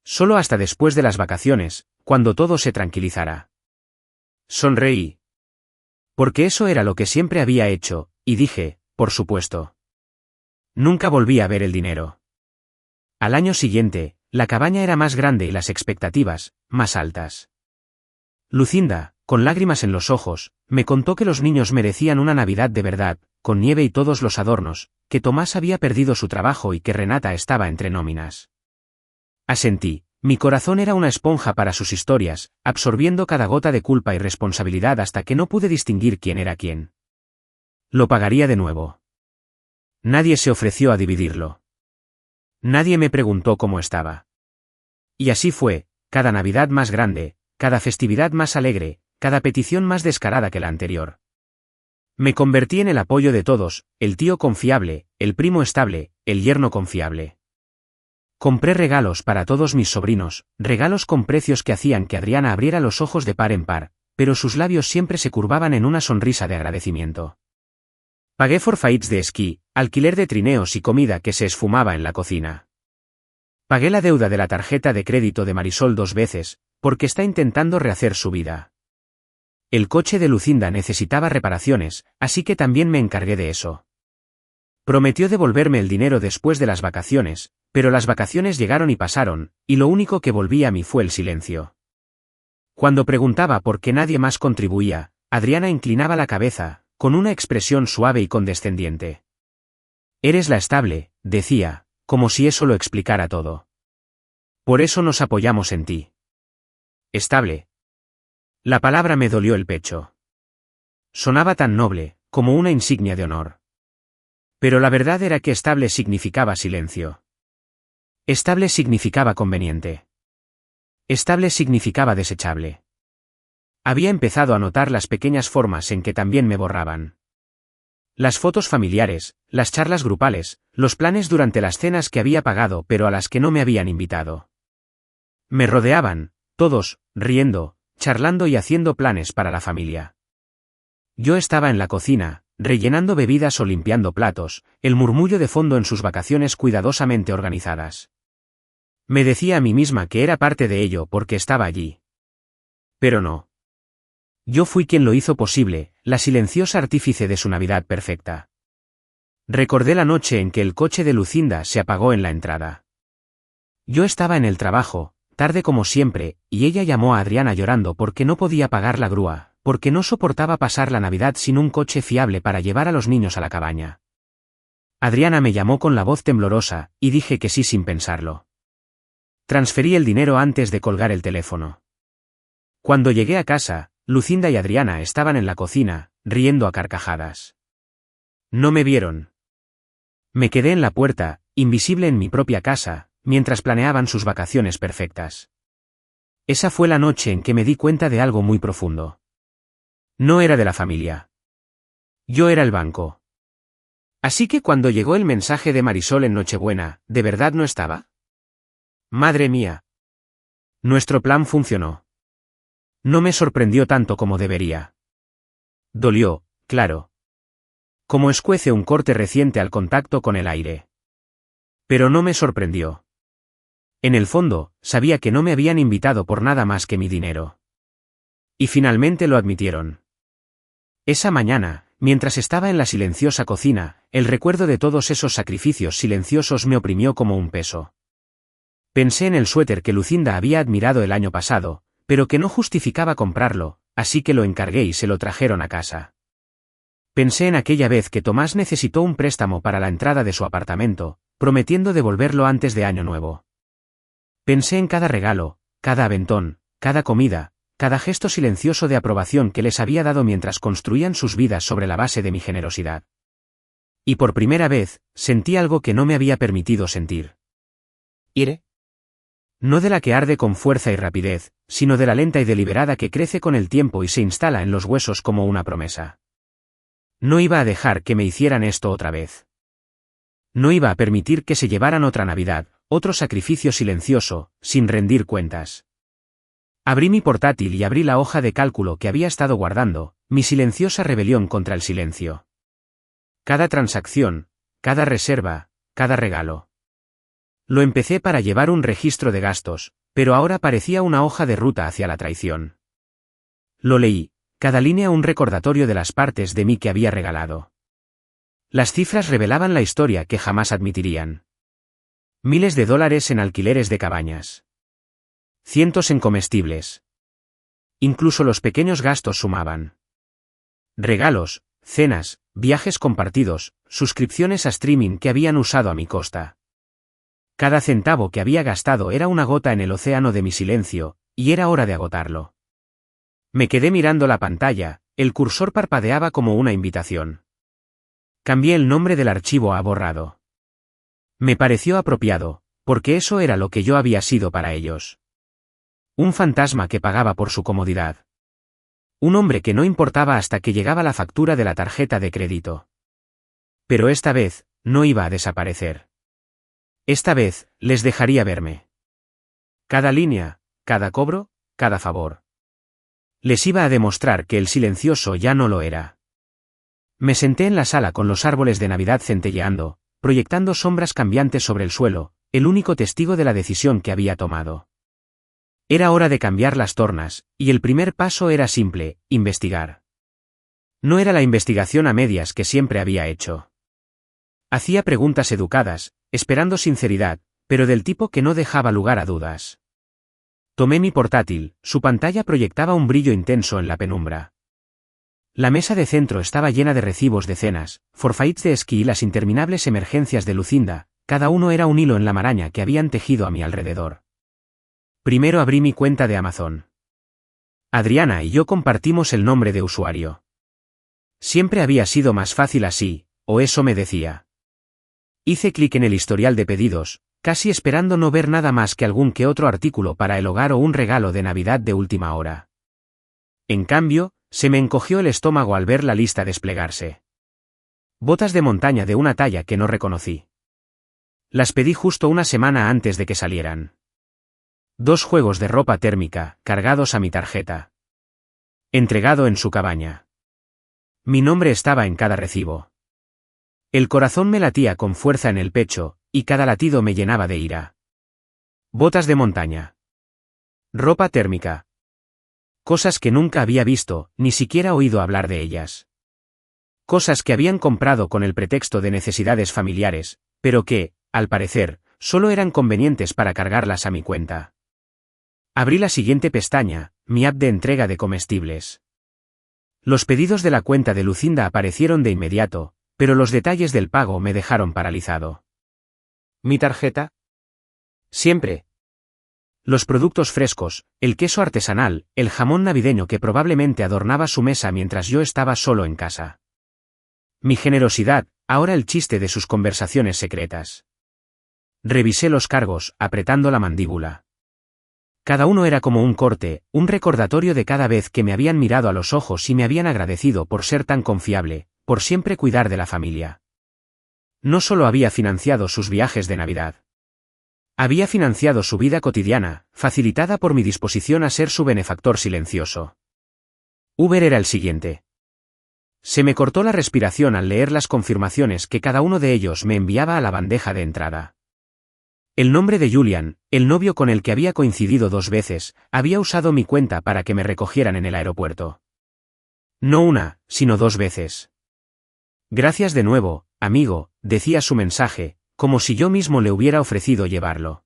Solo hasta después de las vacaciones, cuando todo se tranquilizara. Sonreí. Porque eso era lo que siempre había hecho, y dije, por supuesto. Nunca volví a ver el dinero. Al año siguiente, la cabaña era más grande y las expectativas, más altas. Lucinda, con lágrimas en los ojos, me contó que los niños merecían una Navidad de verdad, con nieve y todos los adornos, que Tomás había perdido su trabajo y que Renata estaba entre nóminas. Asentí. Mi corazón era una esponja para sus historias, absorbiendo cada gota de culpa y responsabilidad hasta que no pude distinguir quién era quién. Lo pagaría de nuevo. Nadie se ofreció a dividirlo. Nadie me preguntó cómo estaba. Y así fue, cada Navidad más grande, cada festividad más alegre, cada petición más descarada que la anterior. Me convertí en el apoyo de todos, el tío confiable, el primo estable, el yerno confiable. Compré regalos para todos mis sobrinos, regalos con precios que hacían que Adriana abriera los ojos de par en par, pero sus labios siempre se curvaban en una sonrisa de agradecimiento. Pagué forfaits de esquí, alquiler de trineos y comida que se esfumaba en la cocina. Pagué la deuda de la tarjeta de crédito de Marisol 2 veces, porque está intentando rehacer su vida. El coche de Lucinda necesitaba reparaciones, así que también me encargué de eso. Prometió devolverme el dinero después de las vacaciones, pero las vacaciones llegaron y pasaron, y lo único que volvía a mí fue el silencio. Cuando preguntaba por qué nadie más contribuía, Adriana inclinaba la cabeza, con una expresión suave y condescendiente. Eres la estable, decía, como si eso lo explicara todo. Por eso nos apoyamos en ti. Estable. La palabra me dolió el pecho. Sonaba tan noble, como una insignia de honor. Pero la verdad era que estable significaba silencio. Estable significaba conveniente. Estable significaba desechable. Había empezado a notar las pequeñas formas en que también me borraban. Las fotos familiares, las charlas grupales, los planes durante las cenas que había pagado pero a las que no me habían invitado. Me rodeaban, todos, riendo, charlando y haciendo planes para la familia. Yo estaba en la cocina, rellenando bebidas o limpiando platos, el murmullo de fondo en sus vacaciones cuidadosamente organizadas. Me decía a mí misma que era parte de ello porque estaba allí. Pero no. Yo fui quien lo hizo posible, la silenciosa artífice de su Navidad perfecta. Recordé la noche en que el coche de Lucinda se apagó en la entrada. Yo estaba en el trabajo, tarde como siempre, y ella llamó a Adriana llorando porque no podía pagar la grúa, porque no soportaba pasar la Navidad sin un coche fiable para llevar a los niños a la cabaña. Adriana me llamó con la voz temblorosa, y dije que sí sin pensarlo. Transferí el dinero antes de colgar el teléfono. Cuando llegué a casa, Lucinda y Adriana estaban en la cocina, riendo a carcajadas. No me vieron. Me quedé en la puerta, invisible en mi propia casa, mientras planeaban sus vacaciones perfectas. Esa fue la noche en que me di cuenta de algo muy profundo. No era de la familia. Yo era el banco. Así que cuando llegó el mensaje de Marisol en Nochebuena, ¿de verdad no estaba? Madre mía. Nuestro plan funcionó. No me sorprendió tanto como debería. Dolió, claro. Como escuece un corte reciente al contacto con el aire. Pero no me sorprendió. En el fondo, sabía que no me habían invitado por nada más que mi dinero. Y finalmente lo admitieron. Esa mañana, mientras estaba en la silenciosa cocina, el recuerdo de todos esos sacrificios silenciosos me oprimió como un peso. Pensé en el suéter que Lucinda había admirado el año pasado, pero que no justificaba comprarlo, así que lo encargué y se lo trajeron a casa. Pensé en aquella vez que Tomás necesitó un préstamo para la entrada de su apartamento, prometiendo devolverlo antes de Año Nuevo. Pensé en cada regalo, cada aventón, cada comida, cada gesto silencioso de aprobación que les había dado mientras construían sus vidas sobre la base de mi generosidad. Y por primera vez, sentí algo que no me había permitido sentir. ¿Ire? No de la que arde con fuerza y rapidez, sino de la lenta y deliberada que crece con el tiempo y se instala en los huesos como una promesa. No iba a dejar que me hicieran esto otra vez. No iba a permitir que se llevaran otra Navidad, otro sacrificio silencioso, sin rendir cuentas. Abrí mi portátil y abrí la hoja de cálculo que había estado guardando, mi silenciosa rebelión contra el silencio. Cada transacción, cada reserva, cada regalo. Lo empecé para llevar un registro de gastos, pero ahora parecía una hoja de ruta hacia la traición. Lo leí, cada línea un recordatorio de las partes de mí que había regalado. Las cifras revelaban la historia que jamás admitirían. Miles de dólares en alquileres de cabañas. Cientos en comestibles. Incluso los pequeños gastos sumaban. Regalos, cenas, viajes compartidos, suscripciones a streaming que habían usado a mi costa. Cada centavo que había gastado era una gota en el océano de mi silencio, y era hora de agotarlo. Me quedé mirando la pantalla, el cursor parpadeaba como una invitación. Cambié el nombre del archivo a borrado. Me pareció apropiado, porque eso era lo que yo había sido para ellos. Un fantasma que pagaba por su comodidad. Un hombre que no importaba hasta que llegaba la factura de la tarjeta de crédito. Pero esta vez, no iba a desaparecer. Esta vez, les dejaría verme. Cada línea, cada cobro, cada favor. Les iba a demostrar que el silencioso ya no lo era. Me senté en la sala con los árboles de Navidad centelleando, proyectando sombras cambiantes sobre el suelo, el único testigo de la decisión que había tomado. Era hora de cambiar las tornas, y el primer paso era simple: investigar. No era la investigación a medias que siempre había hecho. Hacía preguntas educadas, esperando sinceridad, pero del tipo que no dejaba lugar a dudas. Tomé mi portátil, su pantalla proyectaba un brillo intenso en la penumbra. La mesa de centro estaba llena de recibos de cenas, forfaits de esquí y las interminables emergencias de Lucinda, cada uno era un hilo en la maraña que habían tejido a mi alrededor. Primero abrí mi cuenta de Amazon. Adriana y yo compartimos el nombre de usuario. Siempre había sido más fácil así, o eso me decía. Hice clic en el historial de pedidos, casi esperando no ver nada más que algún que otro artículo para el hogar o un regalo de Navidad de última hora. En cambio, se me encogió el estómago al ver la lista desplegarse. Botas de montaña de una talla que no reconocí. Las pedí justo una semana antes de que salieran. 2 juegos de ropa térmica, cargados a mi tarjeta. Entregado en su cabaña. Mi nombre estaba en cada recibo. El corazón me latía con fuerza en el pecho, y cada latido me llenaba de ira. Botas de montaña. Ropa térmica. Cosas que nunca había visto, ni siquiera oído hablar de ellas. Cosas que habían comprado con el pretexto de necesidades familiares, pero que, al parecer, solo eran convenientes para cargarlas a mi cuenta. Abrí la siguiente pestaña, mi app de entrega de comestibles. Los pedidos de la cuenta de Lucinda aparecieron de inmediato, pero los detalles del pago me dejaron paralizado. ¿Mi tarjeta? Siempre. Los productos frescos, el queso artesanal, el jamón navideño que probablemente adornaba su mesa mientras yo estaba solo en casa. Mi generosidad, ahora el chiste de sus conversaciones secretas. Revisé los cargos, apretando la mandíbula. Cada uno era como un corte, un recordatorio de cada vez que me habían mirado a los ojos y me habían agradecido por ser tan confiable, por siempre cuidar de la familia. No solo había financiado sus viajes de Navidad. Había financiado su vida cotidiana, facilitada por mi disposición a ser su benefactor silencioso. Uber era el siguiente. Se me cortó la respiración al leer las confirmaciones que cada uno de ellos me enviaba a la bandeja de entrada. El nombre de Julian, el novio con el que había coincidido 2 veces, había usado mi cuenta para que me recogieran en el aeropuerto. No una, sino 2 veces. Gracias de nuevo, amigo, decía su mensaje, como si yo mismo le hubiera ofrecido llevarlo.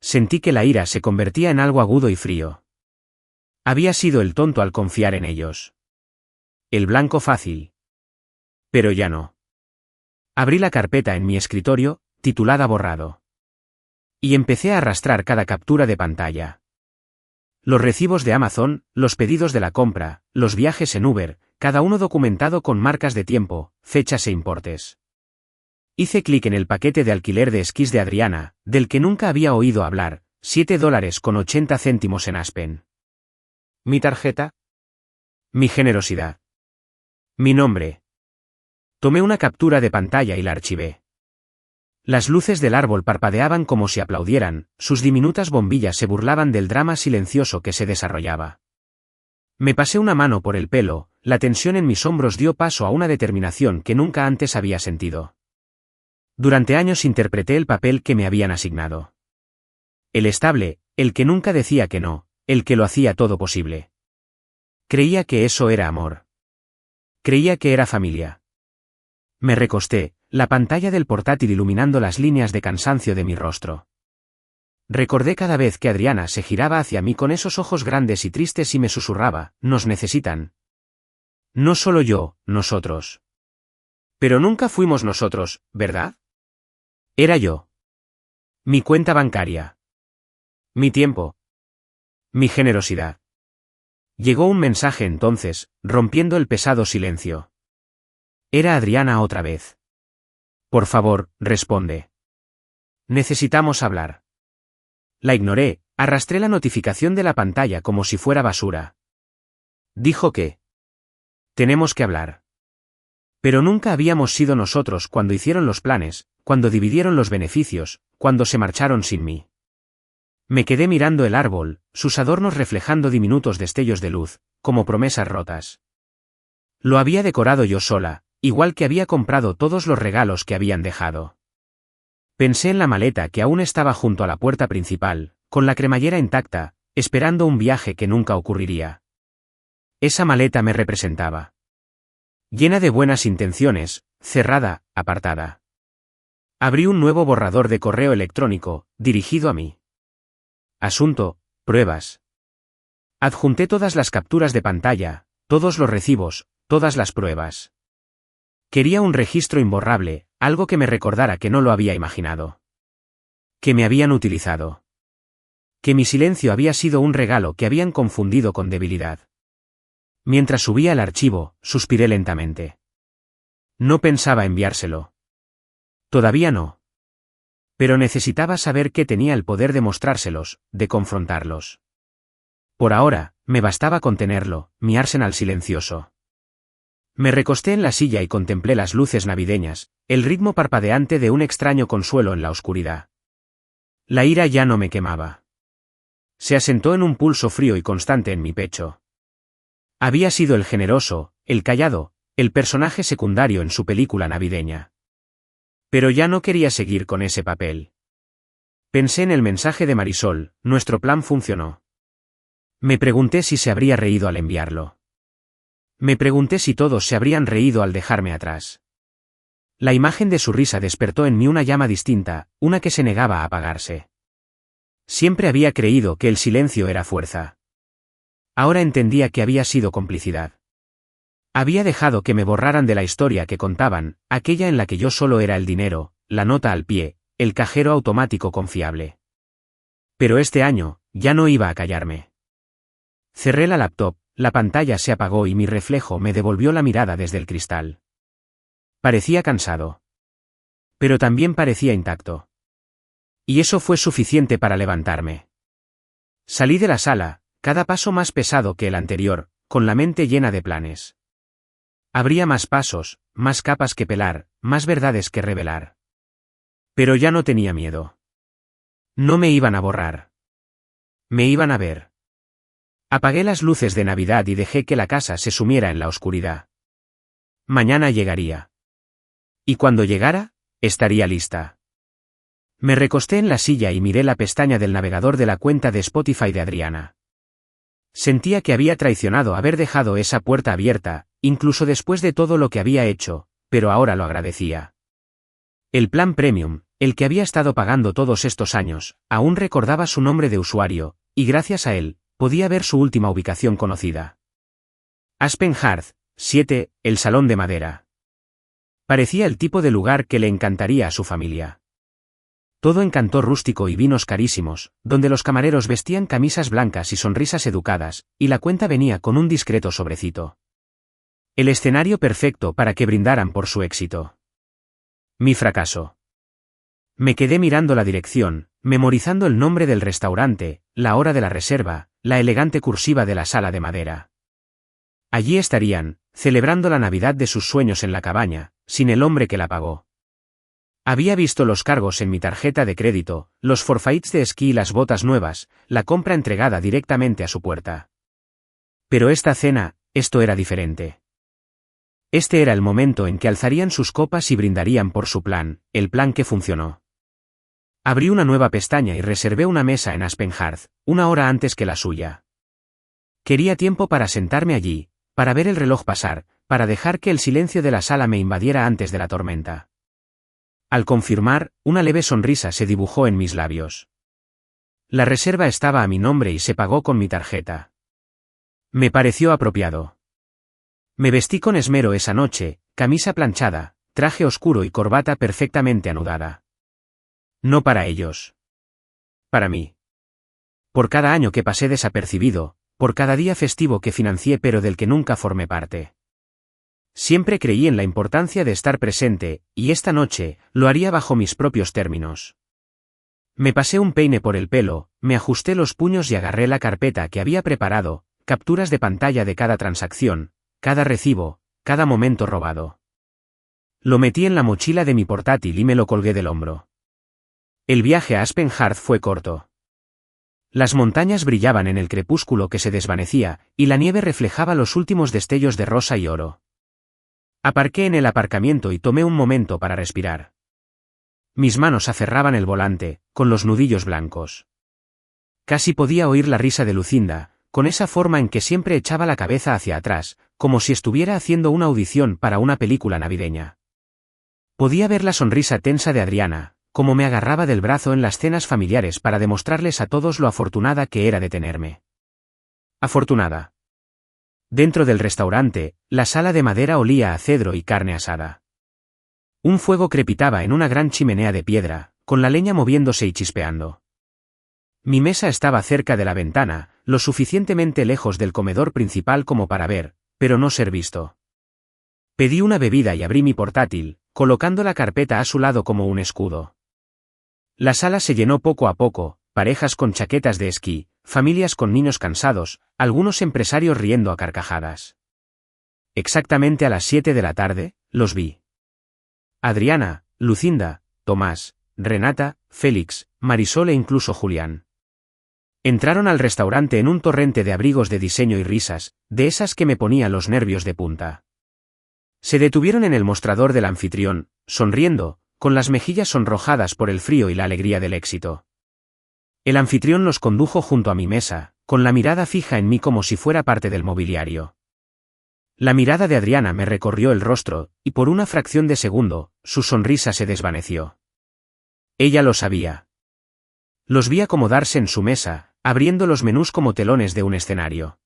Sentí que la ira se convertía en algo agudo y frío. Había sido el tonto al confiar en ellos. El blanco fácil. Pero ya no. Abrí la carpeta en mi escritorio, titulada Borrado. Y empecé a arrastrar cada captura de pantalla. Los recibos de Amazon, los pedidos de la compra, los viajes en Uber, cada uno documentado con marcas de tiempo, fechas e importes. Hice clic en el paquete de alquiler de esquís de Adriana, del que nunca había oído hablar, $7.80 en Aspen. ¿Mi tarjeta? Mi generosidad. Mi nombre. Tomé una captura de pantalla y la archivé. Las luces del árbol parpadeaban como si aplaudieran, sus diminutas bombillas se burlaban del drama silencioso que se desarrollaba. Me pasé una mano por el pelo, la tensión en mis hombros dio paso a una determinación que nunca antes había sentido. Durante años interpreté el papel que me habían asignado. El estable, el que nunca decía que no, el que lo hacía todo posible. Creía que eso era amor. Creía que era familia. Me recosté, la pantalla del portátil iluminando las líneas de cansancio de mi rostro. Recordé cada vez que Adriana se giraba hacia mí con esos ojos grandes y tristes y me susurraba, nos necesitan. No solo yo, nosotros. Pero nunca fuimos nosotros, ¿verdad? Era yo. Mi cuenta bancaria. Mi tiempo. Mi generosidad. Llegó un mensaje entonces, rompiendo el pesado silencio. Era Adriana otra vez. Por favor, responde. Necesitamos hablar. La ignoré, arrastré la notificación de la pantalla como si fuera basura. Dijo que tenemos que hablar. Pero nunca habíamos sido nosotros cuando hicieron los planes, cuando dividieron los beneficios, cuando se marcharon sin mí. Me quedé mirando el árbol, sus adornos reflejando diminutos destellos de luz, como promesas rotas. Lo había decorado yo sola, igual que había comprado todos los regalos que habían dejado. Pensé en la maleta que aún estaba junto a la puerta principal, con la cremallera intacta, esperando un viaje que nunca ocurriría. Esa maleta me representaba. Llena de buenas intenciones, cerrada, apartada. Abrí un nuevo borrador de correo electrónico, dirigido a mí. Asunto, pruebas. Adjunté todas las capturas de pantalla, todos los recibos, todas las pruebas. Quería un registro imborrable, algo que me recordara que no lo había imaginado. Que me habían utilizado. Que mi silencio había sido un regalo que habían confundido con debilidad. Mientras subía el archivo, suspiré lentamente. No pensaba enviárselo. Todavía no. Pero necesitaba saber que tenía el poder de mostrárselos, de confrontarlos. Por ahora, me bastaba contenerlo, mi arsenal silencioso. Me recosté en la silla y contemplé las luces navideñas, el ritmo parpadeante de un extraño consuelo en la oscuridad. La ira ya no me quemaba. Se asentó en un pulso frío y constante en mi pecho. Había sido el generoso, el callado, el personaje secundario en su película navideña. Pero ya no quería seguir con ese papel. Pensé en el mensaje de Marisol, nuestro plan funcionó. Me pregunté si se habría reído al enviarlo. Me pregunté si todos se habrían reído al dejarme atrás. La imagen de su risa despertó en mí una llama distinta, una que se negaba a apagarse. Siempre había creído que el silencio era fuerza. Ahora entendía que había sido complicidad. Había dejado que me borraran de la historia que contaban, aquella en la que yo solo era el dinero, la nota al pie, el cajero automático confiable. Pero este año, ya no iba a callarme. Cerré la laptop, la pantalla se apagó y mi reflejo me devolvió la mirada desde el cristal. Parecía cansado. Pero también parecía intacto. Y eso fue suficiente para levantarme. Salí de la sala, cada paso más pesado que el anterior, con la mente llena de planes. Habría más pasos, más capas que pelar, más verdades que revelar. Pero ya no tenía miedo. No me iban a borrar. Me iban a ver. Apagué las luces de Navidad y dejé que la casa se sumiera en la oscuridad. Mañana llegaría. Y cuando llegara, estaría lista. Me recosté en la silla y miré la pestaña del navegador de la cuenta de Spotify de Adriana. Sentía que había traicionado haber dejado esa puerta abierta, incluso después de todo lo que había hecho, pero ahora lo agradecía. El plan Premium, el que había estado pagando todos estos años, aún recordaba su nombre de usuario, y gracias a él, podía ver su última ubicación conocida. Aspen Hearth, 7, el salón de madera. Parecía el tipo de lugar que le encantaría a su familia. Todo encantó rústico y vinos carísimos, donde los camareros vestían camisas blancas y sonrisas educadas, y la cuenta venía con un discreto sobrecito. El escenario perfecto para que brindaran por su éxito. Mi fracaso. Me quedé mirando la dirección, memorizando el nombre del restaurante, la hora de la reserva, la elegante cursiva de la sala de madera. Allí estarían, celebrando la Navidad de sus sueños en la cabaña, sin el hombre que la pagó. Había visto los cargos en mi tarjeta de crédito, los forfaits de esquí y las botas nuevas, la compra entregada directamente a su puerta. Pero esta cena, esto era diferente. Este era el momento en que alzarían sus copas y brindarían por su plan, el plan que funcionó. Abrí una nueva pestaña y reservé una mesa en Aspen Hearth, una hora antes que la suya. Quería tiempo para sentarme allí, para ver el reloj pasar, para dejar que el silencio de la sala me invadiera antes de la tormenta. Al confirmar, una leve sonrisa se dibujó en mis labios. La reserva estaba a mi nombre y se pagó con mi tarjeta. Me pareció apropiado. Me vestí con esmero esa noche, camisa planchada, traje oscuro y corbata perfectamente anudada. No para ellos. Para mí. Por cada año que pasé desapercibido, por cada día festivo que financié pero del que nunca formé parte. Siempre creí en la importancia de estar presente, y esta noche, lo haría bajo mis propios términos. Me pasé un peine por el pelo, me ajusté los puños y agarré la carpeta que había preparado, capturas de pantalla de cada transacción, cada recibo, cada momento robado. Lo metí en la mochila de mi portátil y me lo colgué del hombro. El viaje a Aspen Heath fue corto. Las montañas brillaban en el crepúsculo que se desvanecía, y la nieve reflejaba los últimos destellos de rosa y oro. Aparqué en el aparcamiento y tomé un momento para respirar. Mis manos aferraban el volante, con los nudillos blancos. Casi podía oír la risa de Lucinda, con esa forma en que siempre echaba la cabeza hacia atrás, como si estuviera haciendo una audición para una película navideña. Podía ver la sonrisa tensa de Adriana, como me agarraba del brazo en las cenas familiares para demostrarles a todos lo afortunada que era de tenerme. Afortunada. Dentro del restaurante, la sala de madera olía a cedro y carne asada. Un fuego crepitaba en una gran chimenea de piedra, con la leña moviéndose y chispeando. Mi mesa estaba cerca de la ventana, lo suficientemente lejos del comedor principal como para ver, pero no ser visto. Pedí una bebida y abrí mi portátil, colocando la carpeta a su lado como un escudo. La sala se llenó poco a poco, parejas con chaquetas de esquí, familias con niños cansados, algunos empresarios riendo a carcajadas. Exactamente a las 7 de la tarde, los vi. Adriana, Lucinda, Tomás, Renata, Félix, Marisol e incluso Julián. Entraron al restaurante en un torrente de abrigos de diseño y risas, de esas que me ponían los nervios de punta. Se detuvieron en el mostrador del anfitrión, sonriendo, con las mejillas sonrojadas por el frío y la alegría del éxito. El anfitrión los condujo junto a mi mesa, con la mirada fija en mí como si fuera parte del mobiliario. La mirada de Adriana me recorrió el rostro, y por una fracción de segundo, su sonrisa se desvaneció. Ella lo sabía. Los vi acomodarse en su mesa, abriendo los menús como telones de un escenario.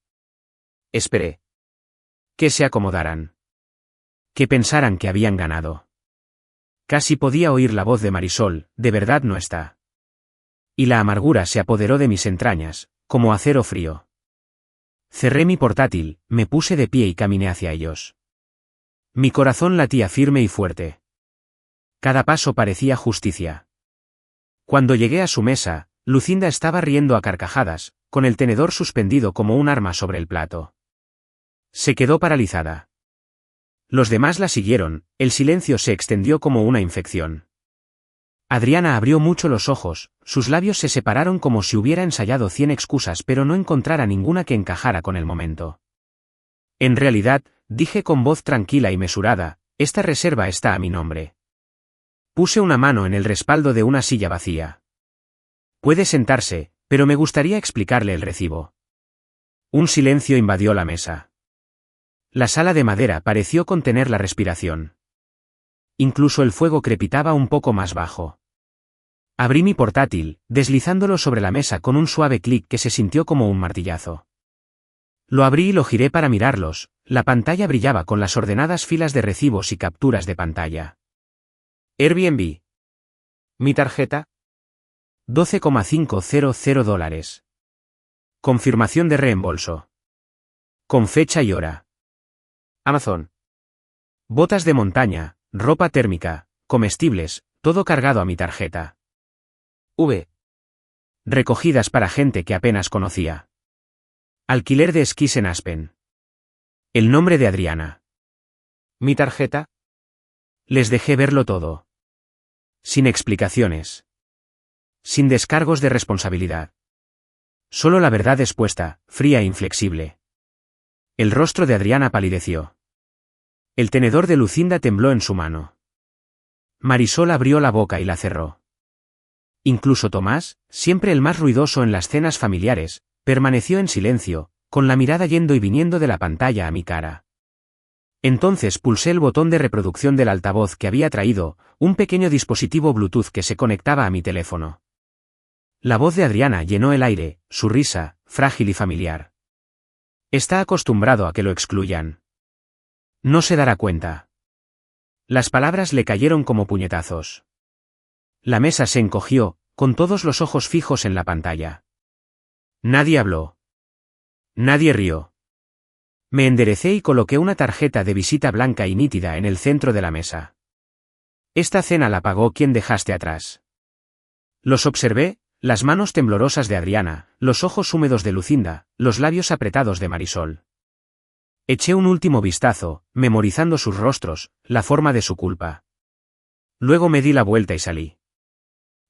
Esperé. Que se acomodaran. Que pensaran que habían ganado. Casi podía oír la voz de Marisol, de verdad no está. Y la amargura se apoderó de mis entrañas, como acero frío. Cerré mi portátil, me puse de pie y caminé hacia ellos. Mi corazón latía firme y fuerte. Cada paso parecía justicia. Cuando llegué a su mesa, Lucinda estaba riendo a carcajadas, con el tenedor suspendido como un arma sobre el plato. Se quedó paralizada. Los demás la siguieron, el silencio se extendió como una infección. Adriana abrió mucho los ojos, sus labios se separaron como si hubiera ensayado 100 excusas pero no encontrara ninguna que encajara con el momento. En realidad, dije con voz tranquila y mesurada, esta reserva está a mi nombre. Puse una mano en el respaldo de una silla vacía. Puede sentarse, pero me gustaría explicarle el recibo. Un silencio invadió la mesa. La sala de madera pareció contener la respiración. Incluso el fuego crepitaba un poco más bajo. Abrí mi portátil, deslizándolo sobre la mesa con un suave clic que se sintió como un martillazo. Lo abrí y lo giré para mirarlos, la pantalla brillaba con las ordenadas filas de recibos y capturas de pantalla. Airbnb. Mi tarjeta. $12,500. Confirmación de reembolso. Con fecha y hora. Amazon. Botas de montaña, ropa térmica, comestibles, todo cargado a mi tarjeta. Recogidas para gente que apenas conocía. Alquiler de esquís en Aspen. El nombre de Adriana. ¿Mi tarjeta? Les dejé verlo todo. Sin explicaciones. Sin descargos de responsabilidad. Solo la verdad expuesta, fría e inflexible. El rostro de Adriana palideció. El tenedor de Lucinda tembló en su mano. Marisol abrió la boca y la cerró. Incluso Tomás, siempre el más ruidoso en las cenas familiares, permaneció en silencio, con la mirada yendo y viniendo de la pantalla a mi cara. Entonces pulsé el botón de reproducción del altavoz que había traído, un pequeño dispositivo Bluetooth que se conectaba a mi teléfono. La voz de Adriana llenó el aire, su risa, frágil y familiar. Está acostumbrado a que lo excluyan. No se dará cuenta. Las palabras le cayeron como puñetazos. La mesa se encogió, con todos los ojos fijos en la pantalla. Nadie habló. Nadie rió. Me enderecé y coloqué una tarjeta de visita blanca y nítida en el centro de la mesa. Esta cena la pagó quien dejaste atrás. Los observé, las manos temblorosas de Adriana, los ojos húmedos de Lucinda, los labios apretados de Marisol. Eché un último vistazo, memorizando sus rostros, la forma de su culpa. Luego me di la vuelta y salí.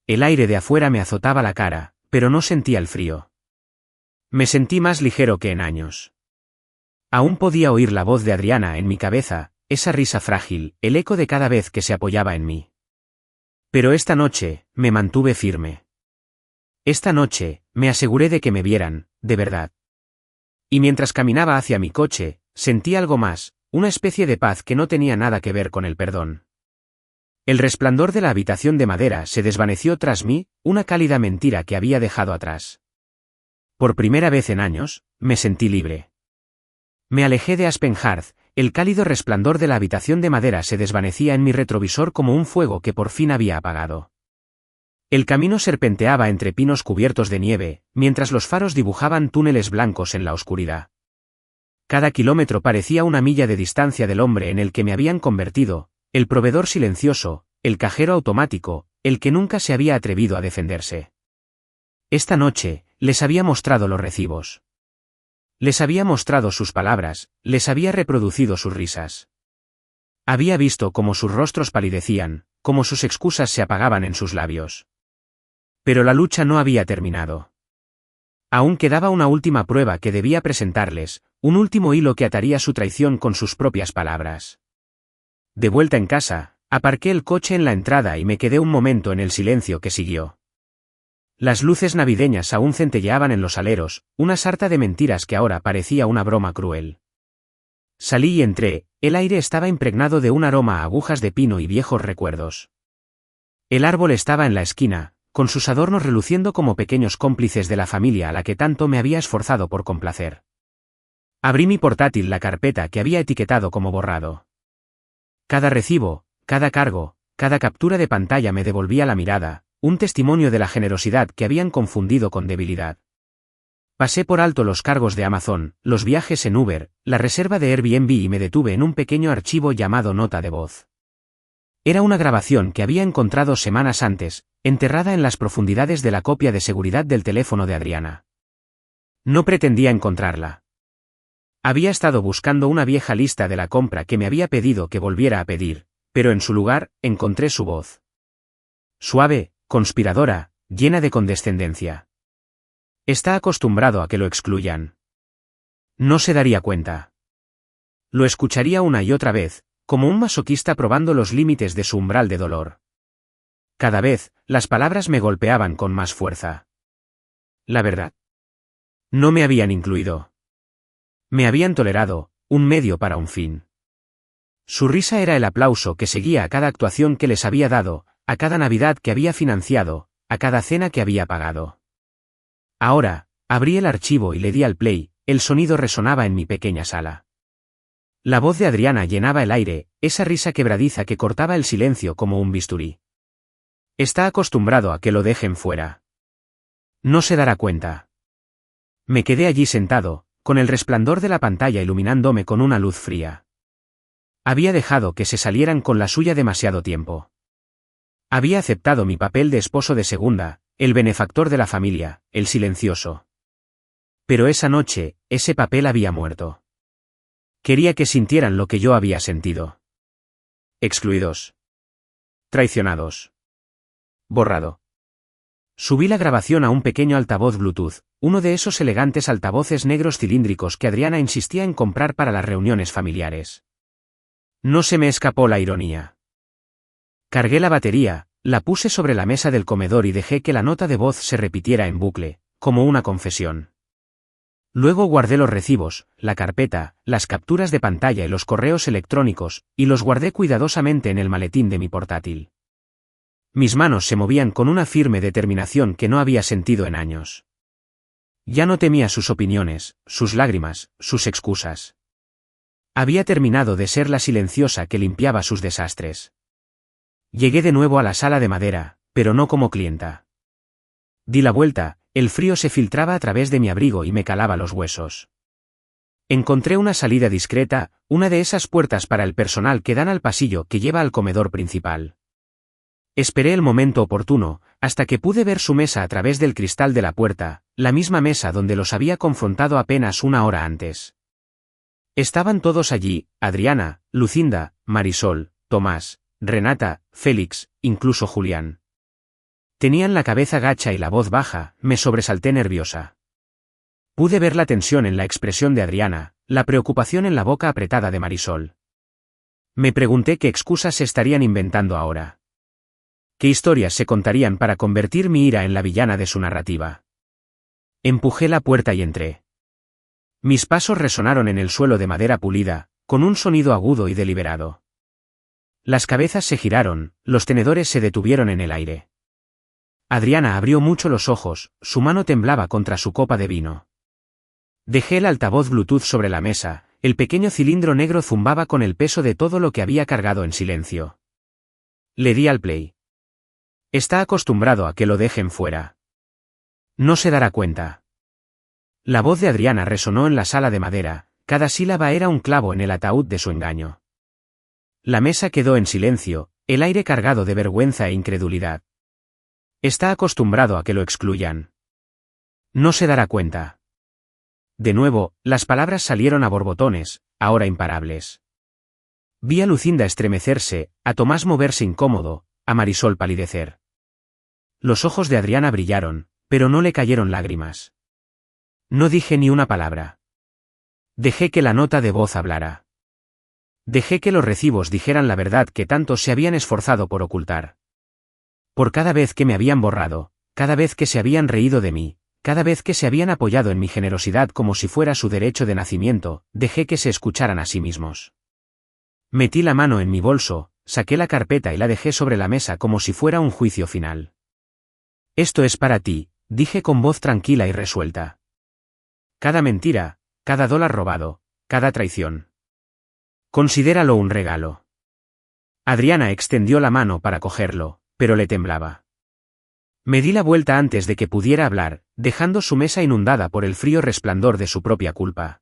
El aire de afuera me azotaba la cara, pero no sentía el frío. Me sentí más ligero que en años. Aún podía oír la voz de Adriana en mi cabeza, esa risa frágil, el eco de cada vez que se apoyaba en mí. Pero esta noche, me mantuve firme. Esta noche, me aseguré de que me vieran, de verdad. Y mientras caminaba hacia mi coche, sentí algo más, una especie de paz que no tenía nada que ver con el perdón. El resplandor de la habitación de madera se desvaneció tras mí, una cálida mentira que había dejado atrás. Por primera vez en años, me sentí libre. Me alejé de Aspen Hearth, el cálido resplandor de la habitación de madera se desvanecía en mi retrovisor como un fuego que por fin había apagado. El camino serpenteaba entre pinos cubiertos de nieve, mientras los faros dibujaban túneles blancos en la oscuridad. Cada kilómetro parecía una milla de distancia del hombre en el que me habían convertido, el proveedor silencioso, el cajero automático, el que nunca se había atrevido a defenderse. Esta noche, les había mostrado los recibos. Les había mostrado sus palabras, les había reproducido sus risas. Había visto cómo sus rostros palidecían, cómo sus excusas se apagaban en sus labios. Pero la lucha no había terminado. Aún quedaba una última prueba que debía presentarles, un último hilo que ataría su traición con sus propias palabras. De vuelta en casa, aparqué el coche en la entrada y me quedé un momento en el silencio que siguió. Las luces navideñas aún centelleaban en los aleros, una sarta de mentiras que ahora parecía una broma cruel. Salí y entré, el aire estaba impregnado de un aroma a agujas de pino y viejos recuerdos. El árbol estaba en la esquina, con sus adornos reluciendo como pequeños cómplices de la familia a la que tanto me había esforzado por complacer. Abrí mi portátil, la carpeta que había etiquetado como borrado. Cada recibo, cada cargo, cada captura de pantalla me devolvía la mirada, un testimonio de la generosidad que habían confundido con debilidad. Pasé por alto los cargos de Amazon, los viajes en Uber, la reserva de Airbnb y me detuve en un pequeño archivo llamado nota de voz. Era una grabación que había encontrado semanas antes, enterrada en las profundidades de la copia de seguridad del teléfono de Adriana. No pretendía encontrarla. Había estado buscando una vieja lista de la compra que me había pedido que volviera a pedir, pero en su lugar, encontré su voz. Suave, conspiradora, llena de condescendencia. Está acostumbrado a que lo excluyan. No se daría cuenta. Lo escucharía una y otra vez, como un masoquista probando los límites de su umbral de dolor. Cada vez, las palabras me golpeaban con más fuerza. La verdad. No me habían incluido. Me habían tolerado, un medio para un fin. Su risa era el aplauso que seguía a cada actuación que les había dado, a cada Navidad que había financiado, a cada cena que había pagado. Ahora, abrí el archivo y le di al play, el sonido resonaba en mi pequeña sala. La voz de Adriana llenaba el aire, esa risa quebradiza que cortaba el silencio como un bisturí. Está acostumbrado a que lo dejen fuera. No se dará cuenta. Me quedé allí sentado, con el resplandor de la pantalla iluminándome con una luz fría. Había dejado que se salieran con la suya demasiado tiempo. Había aceptado mi papel de esposo de segunda, el benefactor de la familia, el silencioso. Pero esa noche, ese papel había muerto. Quería que sintieran lo que yo había sentido. Excluidos. Traicionados. Borrado. Subí la grabación a un pequeño altavoz Bluetooth, uno de esos elegantes altavoces negros cilíndricos que Adriana insistía en comprar para las reuniones familiares. No se me escapó la ironía. Cargué la batería, la puse sobre la mesa del comedor y dejé que la nota de voz se repitiera en bucle, como una confesión. Luego guardé los recibos, la carpeta, las capturas de pantalla y los correos electrónicos, y los guardé cuidadosamente en el maletín de mi portátil. Mis manos se movían con una firme determinación que no había sentido en años. Ya no temía sus opiniones, sus lágrimas, sus excusas. Había terminado de ser la silenciosa que limpiaba sus desastres. Llegué de nuevo a la sala de madera, pero no como clienta. Di la vuelta, el frío se filtraba a través de mi abrigo y me calaba los huesos. Encontré una salida discreta, una de esas puertas para el personal que dan al pasillo que lleva al comedor principal. Esperé el momento oportuno, hasta que pude ver su mesa a través del cristal de la puerta, la misma mesa donde los había confrontado apenas una hora antes. Estaban todos allí, Adriana, Lucinda, Marisol, Tomás, Renata, Félix, incluso Julián. Tenían la cabeza gacha y la voz baja, me sobresalté nerviosa. Pude ver la tensión en la expresión de Adriana, la preocupación en la boca apretada de Marisol. Me pregunté qué excusas se estarían inventando ahora. ¿Qué historias se contarían para convertir mi ira en la villana de su narrativa? Empujé la puerta y entré. Mis pasos resonaron en el suelo de madera pulida, con un sonido agudo y deliberado. Las cabezas se giraron, los tenedores se detuvieron en el aire. Adriana abrió mucho los ojos, su mano temblaba contra su copa de vino. Dejé el altavoz Bluetooth sobre la mesa, el pequeño cilindro negro zumbaba con el peso de todo lo que había cargado en silencio. Le di al play. Está acostumbrado a que lo dejen fuera. No se dará cuenta. La voz de Adriana resonó en la sala de madera, cada sílaba era un clavo en el ataúd de su engaño. La mesa quedó en silencio, el aire cargado de vergüenza e incredulidad. Está acostumbrado a que lo excluyan. No se dará cuenta. De nuevo, las palabras salieron a borbotones, ahora imparables. Vi a Lucinda estremecerse, a Tomás moverse incómodo, a Marisol palidecer. Los ojos de Adriana brillaron, pero no le cayeron lágrimas. No dije ni una palabra. Dejé que la nota de voz hablara. Dejé que los recibos dijeran la verdad que tantos se habían esforzado por ocultar. Por cada vez que me habían borrado, cada vez que se habían reído de mí, cada vez que se habían apoyado en mi generosidad como si fuera su derecho de nacimiento, dejé que se escucharan a sí mismos. Metí la mano en mi bolso, saqué la carpeta y la dejé sobre la mesa como si fuera un juicio final. Esto es para ti, dije con voz tranquila y resuelta. Cada mentira, cada dólar robado, cada traición. Considéralo un regalo. Adriana extendió la mano para cogerlo, pero le temblaba. Me di la vuelta antes de que pudiera hablar, dejando su mesa inundada por el frío resplandor de su propia culpa.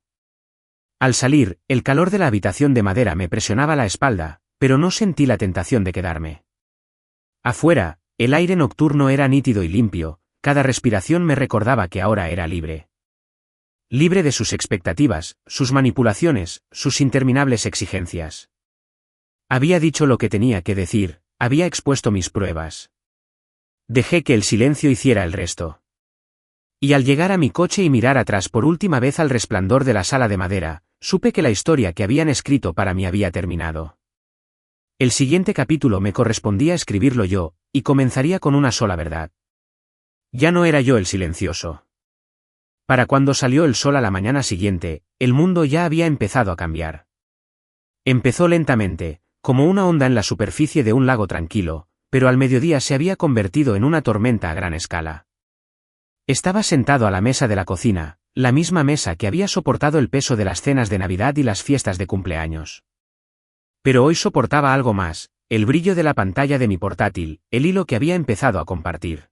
Al salir, el calor de la habitación de madera me presionaba la espalda, pero no sentí la tentación de quedarme. Afuera, el aire nocturno era nítido y limpio, cada respiración me recordaba que ahora era libre. Libre de sus expectativas, sus manipulaciones, sus interminables exigencias. Había dicho lo que tenía que decir, había expuesto mis pruebas. Dejé que el silencio hiciera el resto. Y al llegar a mi coche y mirar atrás por última vez al resplandor de la sala de madera, supe que la historia que habían escrito para mí había terminado. El siguiente capítulo me correspondía escribirlo yo, y comenzaría con una sola verdad. Ya no era yo el silencioso. Para cuando salió el sol a la mañana siguiente, el mundo ya había empezado a cambiar. Empezó lentamente, como una onda en la superficie de un lago tranquilo, pero al mediodía se había convertido en una tormenta a gran escala. Estaba sentado a la mesa de la cocina, la misma mesa que había soportado el peso de las cenas de Navidad y las fiestas de cumpleaños. Pero hoy soportaba algo más, el brillo de la pantalla de mi portátil, el hilo que había empezado a compartir.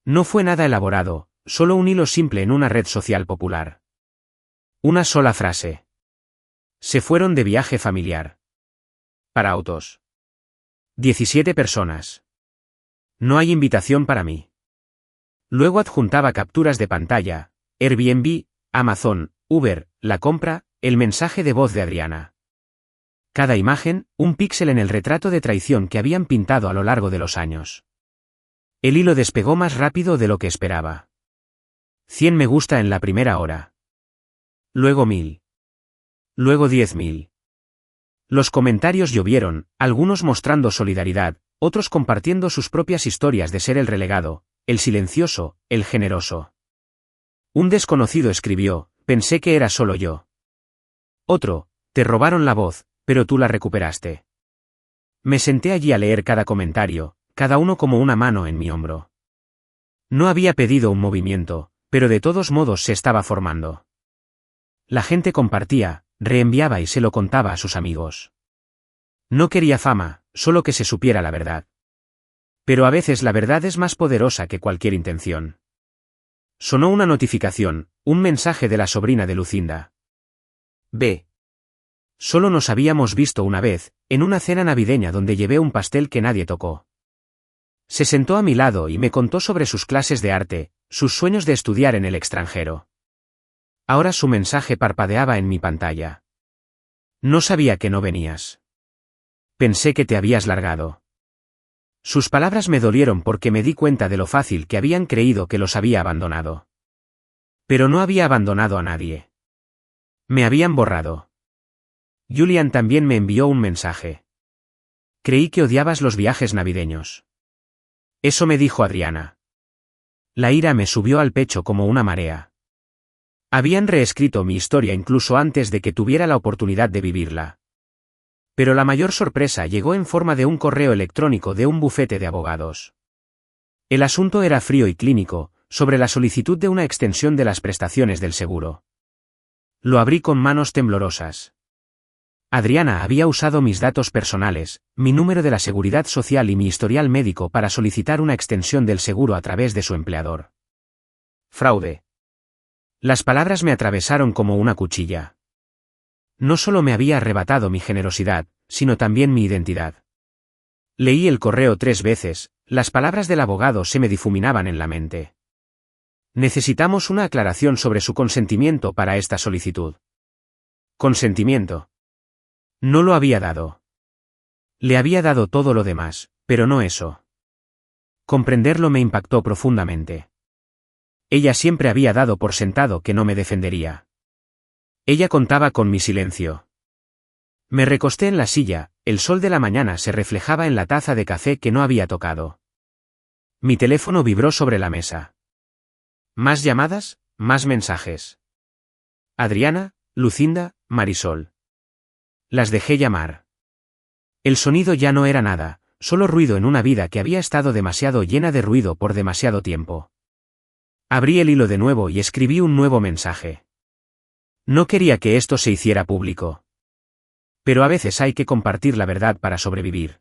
No fue nada elaborado, solo un hilo simple en una red social popular. Una sola frase. Se fueron de viaje familiar. Para autos. 17 personas. No hay invitación para mí. Luego adjuntaba capturas de pantalla, Airbnb, Amazon, Uber, la compra, el mensaje de voz de Adriana. Cada imagen, un píxel en el retrato de traición que habían pintado a lo largo de los años. El hilo despegó más rápido de lo que esperaba. 100 me gusta en la primera hora. Luego 1000. Luego 10.000. Los comentarios llovieron, algunos mostrando solidaridad, otros compartiendo sus propias historias de ser el relegado, el silencioso, el generoso. Un desconocido escribió, pensé que era solo yo. Otro, te robaron la voz, pero tú la recuperaste. Me senté allí a leer cada comentario, cada uno como una mano en mi hombro. No había pedido un movimiento, pero de todos modos se estaba formando. La gente compartía, reenviaba y se lo contaba a sus amigos. No quería fama, solo que se supiera la verdad. Pero a veces la verdad es más poderosa que cualquier intención. Sonó una notificación, un mensaje de la sobrina de Lucinda. Ve. Solo nos habíamos visto una vez, en una cena navideña donde llevé un pastel que nadie tocó. Se sentó a mi lado y me contó sobre sus clases de arte, sus sueños de estudiar en el extranjero. Ahora su mensaje parpadeaba en mi pantalla. No sabía que no venías. Pensé que te habías largado. Sus palabras me dolieron porque me di cuenta de lo fácil que habían creído que los había abandonado. Pero no había abandonado a nadie. Me habían borrado. Julian también me envió un mensaje. Creí que odiabas los viajes navideños. Eso me dijo Adriana. La ira me subió al pecho como una marea. Habían reescrito mi historia incluso antes de que tuviera la oportunidad de vivirla. Pero la mayor sorpresa llegó en forma de un correo electrónico de un bufete de abogados. El asunto era frío y clínico, sobre la solicitud de una extensión de las prestaciones del seguro. Lo abrí con manos temblorosas. Adriana había usado mis datos personales, mi número de la seguridad social y mi historial médico para solicitar una extensión del seguro a través de su empleador. Fraude. Las palabras me atravesaron como una cuchilla. No solo me había arrebatado mi generosidad, sino también mi identidad. Leí el correo 3 veces, las palabras del abogado se me difuminaban en la mente. Necesitamos una aclaración sobre su consentimiento para esta solicitud. Consentimiento. No lo había dado. Le había dado todo lo demás, pero no eso. Comprenderlo me impactó profundamente. Ella siempre había dado por sentado que no me defendería. Ella contaba con mi silencio. Me recosté en la silla, el sol de la mañana se reflejaba en la taza de café que no había tocado. Mi teléfono vibró sobre la mesa. Más llamadas, más mensajes. Adriana, Lucinda, Marisol. Las dejé llamar. El sonido ya no era nada, solo ruido en una vida que había estado demasiado llena de ruido por demasiado tiempo. Abrí el hilo de nuevo y escribí un nuevo mensaje. No quería que esto se hiciera público. Pero a veces hay que compartir la verdad para sobrevivir.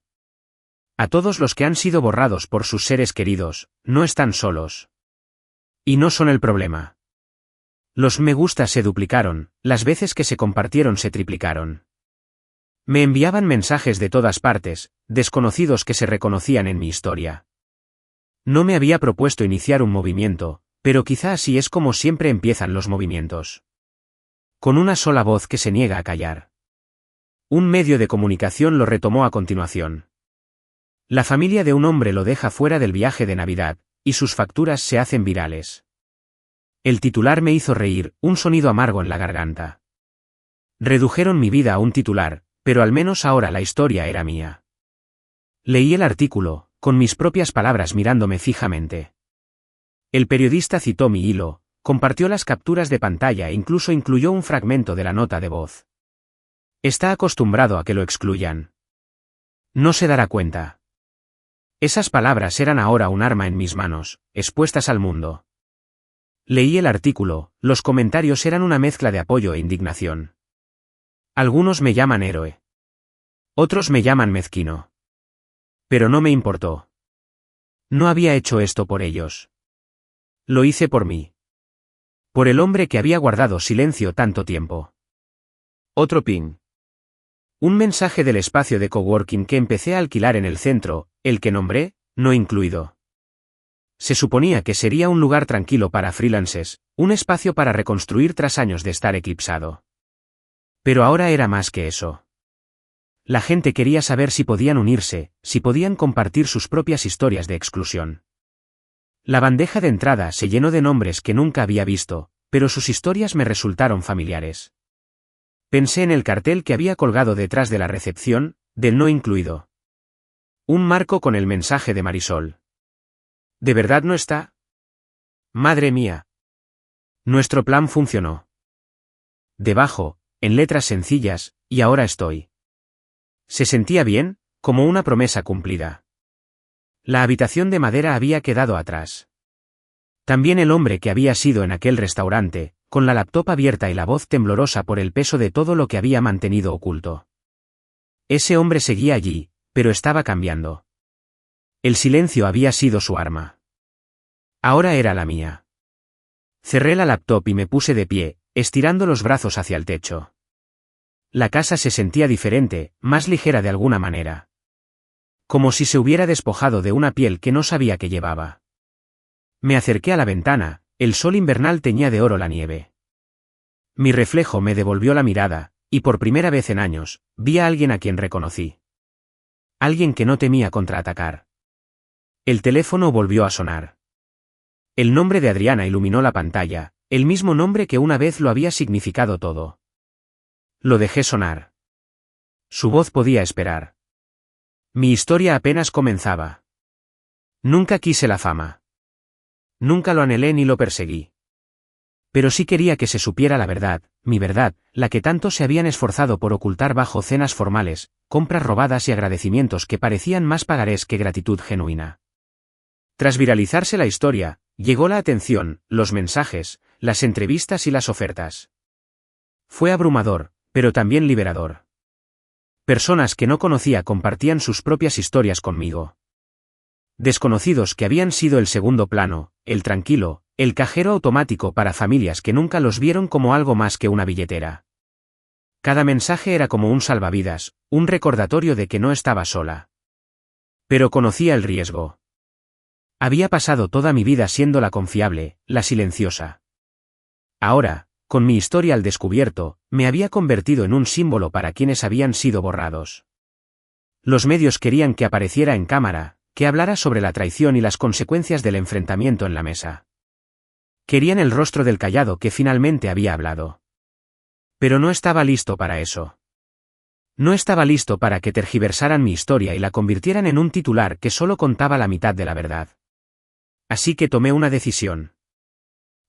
A todos los que han sido borrados por sus seres queridos, no están solos. Y no son el problema. Los me gusta se duplicaron, las veces que se compartieron se triplicaron. Me enviaban mensajes de todas partes, desconocidos que se reconocían en mi historia. No me había propuesto iniciar un movimiento, pero quizá así es como siempre empiezan los movimientos. Con una sola voz que se niega a callar. Un medio de comunicación lo retomó a continuación. La familia de un hombre lo deja fuera del viaje de Navidad, y sus facturas se hacen virales. El titular me hizo reír, un sonido amargo en la garganta. Redujeron mi vida a un titular, pero al menos ahora la historia era mía. Leí el artículo, con mis propias palabras mirándome fijamente. El periodista citó mi hilo, compartió las capturas de pantalla e incluso incluyó un fragmento de la nota de voz. Está acostumbrado a que lo excluyan. No se dará cuenta. Esas palabras eran ahora un arma en mis manos, expuestas al mundo. Leí el artículo, los comentarios eran una mezcla de apoyo e indignación. Algunos me llaman héroe. Otros me llaman mezquino. Pero no me importó. No había hecho esto por ellos. Lo hice por mí. Por el hombre que había guardado silencio tanto tiempo. Otro ping. Un mensaje del espacio de coworking que empecé a alquilar en el centro, el que nombré, no incluido. Se suponía que sería un lugar tranquilo para freelances, un espacio para reconstruir tras años de estar eclipsado. Pero ahora era más que eso. La gente quería saber si podían unirse, si podían compartir sus propias historias de exclusión. La bandeja de entrada se llenó de nombres que nunca había visto, pero sus historias me resultaron familiares. Pensé en el cartel que había colgado detrás de la recepción, del no incluido. Un marco con el mensaje de Marisol. ¿De verdad no está? Madre mía. Nuestro plan funcionó. Debajo, en letras sencillas, y ahora estoy. Se sentía bien, como una promesa cumplida. La habitación de madera había quedado atrás. También el hombre que había sido en aquel restaurante, con la laptop abierta y la voz temblorosa por el peso de todo lo que había mantenido oculto. Ese hombre seguía allí, pero estaba cambiando. El silencio había sido su arma. Ahora era la mía. Cerré la laptop y me puse de pie, estirando los brazos hacia el techo. La casa se sentía diferente, más ligera de alguna manera. Como si se hubiera despojado de una piel que no sabía que llevaba. Me acerqué a la ventana, el sol invernal teñía de oro la nieve. Mi reflejo me devolvió la mirada, y por primera vez en años, vi a alguien a quien reconocí. Alguien que no temía contraatacar. El teléfono volvió a sonar. El nombre de Adriana iluminó la pantalla, el mismo nombre que una vez lo había significado todo. Lo dejé sonar. Su voz podía esperar. Mi historia apenas comenzaba. Nunca quise la fama. Nunca lo anhelé ni lo perseguí. Pero sí quería que se supiera la verdad, mi verdad, la que tanto se habían esforzado por ocultar bajo cenas formales, compras robadas y agradecimientos que parecían más pagarés que gratitud genuina. Tras viralizarse la historia, llegó la atención, los mensajes, las entrevistas y las ofertas. Fue abrumador, pero también liberador. Personas que no conocía compartían sus propias historias conmigo. Desconocidos que habían sido el segundo plano, el tranquilo, el cajero automático para familias que nunca los vieron como algo más que una billetera. Cada mensaje era como un salvavidas, un recordatorio de que no estaba sola. Pero conocía el riesgo. Había pasado toda mi vida siendo la confiable, la silenciosa. Ahora, con mi historia al descubierto, me había convertido en un símbolo para quienes habían sido borrados. Los medios querían que apareciera en cámara, que hablara sobre la traición y las consecuencias del enfrentamiento en la mesa. Querían el rostro del callado que finalmente había hablado. Pero no estaba listo para eso. No estaba listo para que tergiversaran mi historia y la convirtieran en un titular que solo contaba la mitad de la verdad. Así que tomé una decisión.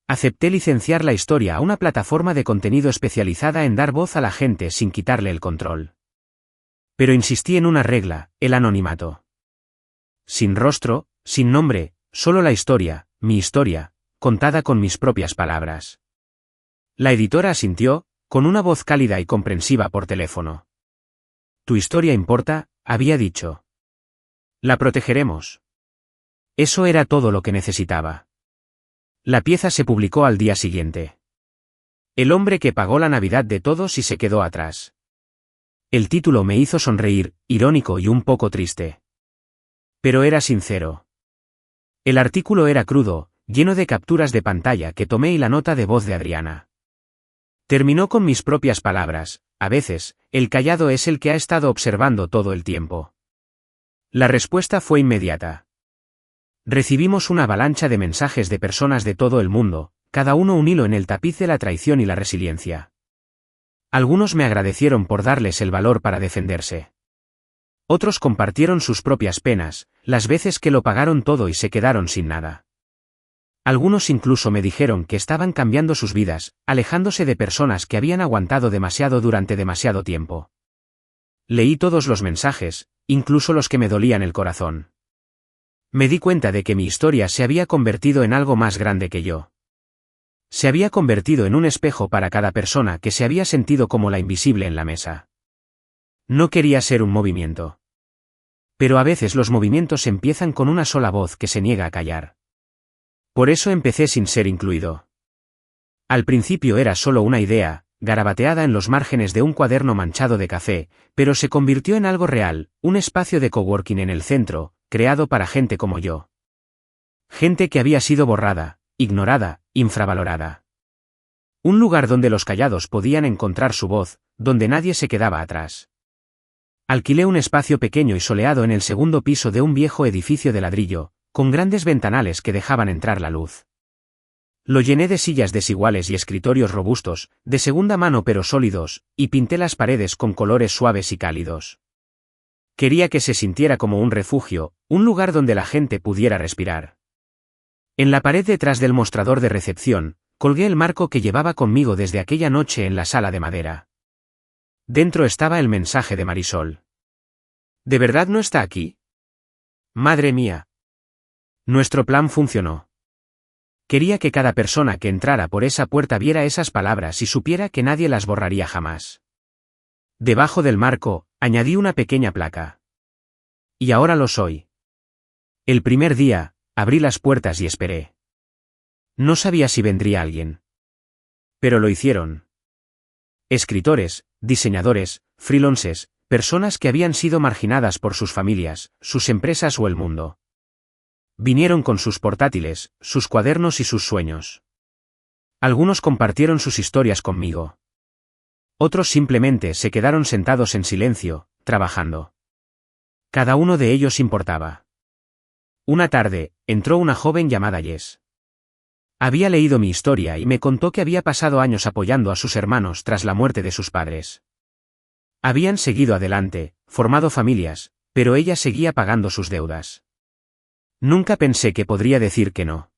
Acepté licenciar la historia a una plataforma de contenido especializada en dar voz a la gente sin quitarle el control. Pero insistí en una regla, el anonimato. Sin rostro, sin nombre, solo la historia, mi historia, contada con mis propias palabras. La editora asintió, con una voz cálida y comprensiva por teléfono. Tu historia importa, había dicho. La protegeremos. Eso era todo lo que necesitaba. La pieza se publicó al día siguiente. El hombre que pagó la Navidad de todos y se quedó atrás. El título me hizo sonreír, irónico y un poco triste. Pero era sincero. El artículo era crudo, lleno de capturas de pantalla que tomé y la nota de voz de Adriana. Terminó con mis propias palabras, a veces, el callado es el que ha estado observando todo el tiempo. La respuesta fue inmediata. Recibimos una avalancha de mensajes de personas de todo el mundo, cada uno un hilo en el tapiz de la traición y la resiliencia. Algunos me agradecieron por darles el valor para defenderse. Otros compartieron sus propias penas, las veces que lo pagaron todo y se quedaron sin nada. Algunos incluso me dijeron que estaban cambiando sus vidas, alejándose de personas que habían aguantado demasiado durante demasiado tiempo. Leí todos los mensajes, incluso los que me dolían el corazón. Me di cuenta de que mi historia se había convertido en algo más grande que yo. Se había convertido en un espejo para cada persona que se había sentido como la invisible en la mesa. No quería ser un movimiento. Pero a veces los movimientos empiezan con una sola voz que se niega a callar. Por eso empecé sin ser incluido. Al principio era solo una idea, garabateada en los márgenes de un cuaderno manchado de café, pero se convirtió en algo real, un espacio de coworking en el centro, creado para gente como yo. Gente que había sido borrada, ignorada, infravalorada. Un lugar donde los callados podían encontrar su voz, donde nadie se quedaba atrás. Alquilé un espacio pequeño y soleado en el segundo piso de un viejo edificio de ladrillo, con grandes ventanales que dejaban entrar la luz. Lo llené de sillas desiguales y escritorios robustos, de segunda mano pero sólidos, y pinté las paredes con colores suaves y cálidos. Quería que se sintiera como un refugio, un lugar donde la gente pudiera respirar. En la pared detrás del mostrador de recepción, colgué el marco que llevaba conmigo desde aquella noche en la sala de madera. Dentro estaba el mensaje de Marisol. ¿De verdad no está aquí? Madre mía. Nuestro plan funcionó. Quería que cada persona que entrara por esa puerta viera esas palabras y supiera que nadie las borraría jamás. Debajo del marco, añadí una pequeña placa. Y ahora lo soy. El primer día, abrí las puertas y esperé. No sabía si vendría alguien. Pero lo hicieron. Escritores, diseñadores, freelancers, personas que habían sido marginadas por sus familias, sus empresas o el mundo. Vinieron con sus portátiles, sus cuadernos y sus sueños. Algunos compartieron sus historias conmigo. Otros simplemente se quedaron sentados en silencio, trabajando. Cada uno de ellos importaba. Una tarde, entró una joven llamada Jess. Había leído mi historia y me contó que había pasado años apoyando a sus hermanos tras la muerte de sus padres. Habían seguido adelante, formado familias, pero ella seguía pagando sus deudas. Nunca pensé que podría decir que no.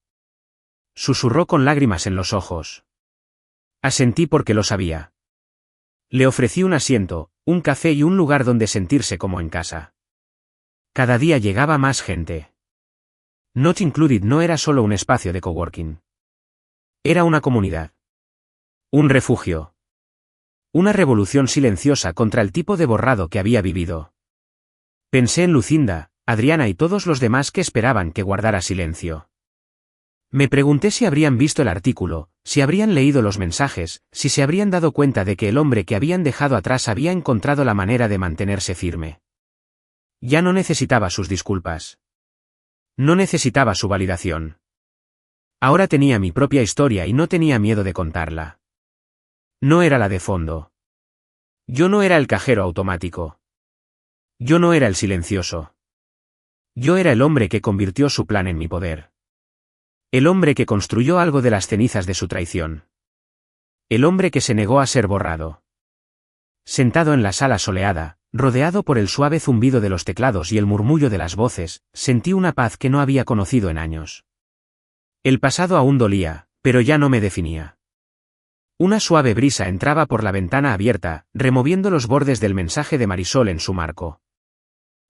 Susurró con lágrimas en los ojos. Asentí porque lo sabía. Le ofrecí un asiento, un café y un lugar donde sentirse como en casa. Cada día llegaba más gente. Not Included no era solo un espacio de coworking. Era una comunidad. Un refugio. Una revolución silenciosa contra el tipo de borrado que había vivido. Pensé en Lucinda, Adriana y todos los demás que esperaban que guardara silencio. Me pregunté si habrían visto el artículo, si habrían leído los mensajes, si se habrían dado cuenta de que el hombre que habían dejado atrás había encontrado la manera de mantenerse firme. Ya no necesitaba sus disculpas. No necesitaba su validación. Ahora tenía mi propia historia y no tenía miedo de contarla. No era la de fondo. Yo no era el cajero automático. Yo no era el silencioso. Yo era el hombre que convirtió su plan en mi poder. El hombre que construyó algo de las cenizas de su traición. El hombre que se negó a ser borrado. Sentado en la sala soleada, rodeado por el suave zumbido de los teclados y el murmullo de las voces, sentí una paz que no había conocido en años. El pasado aún dolía, pero ya no me definía. Una suave brisa entraba por la ventana abierta, removiendo los bordes del mensaje de Marisol en su marco.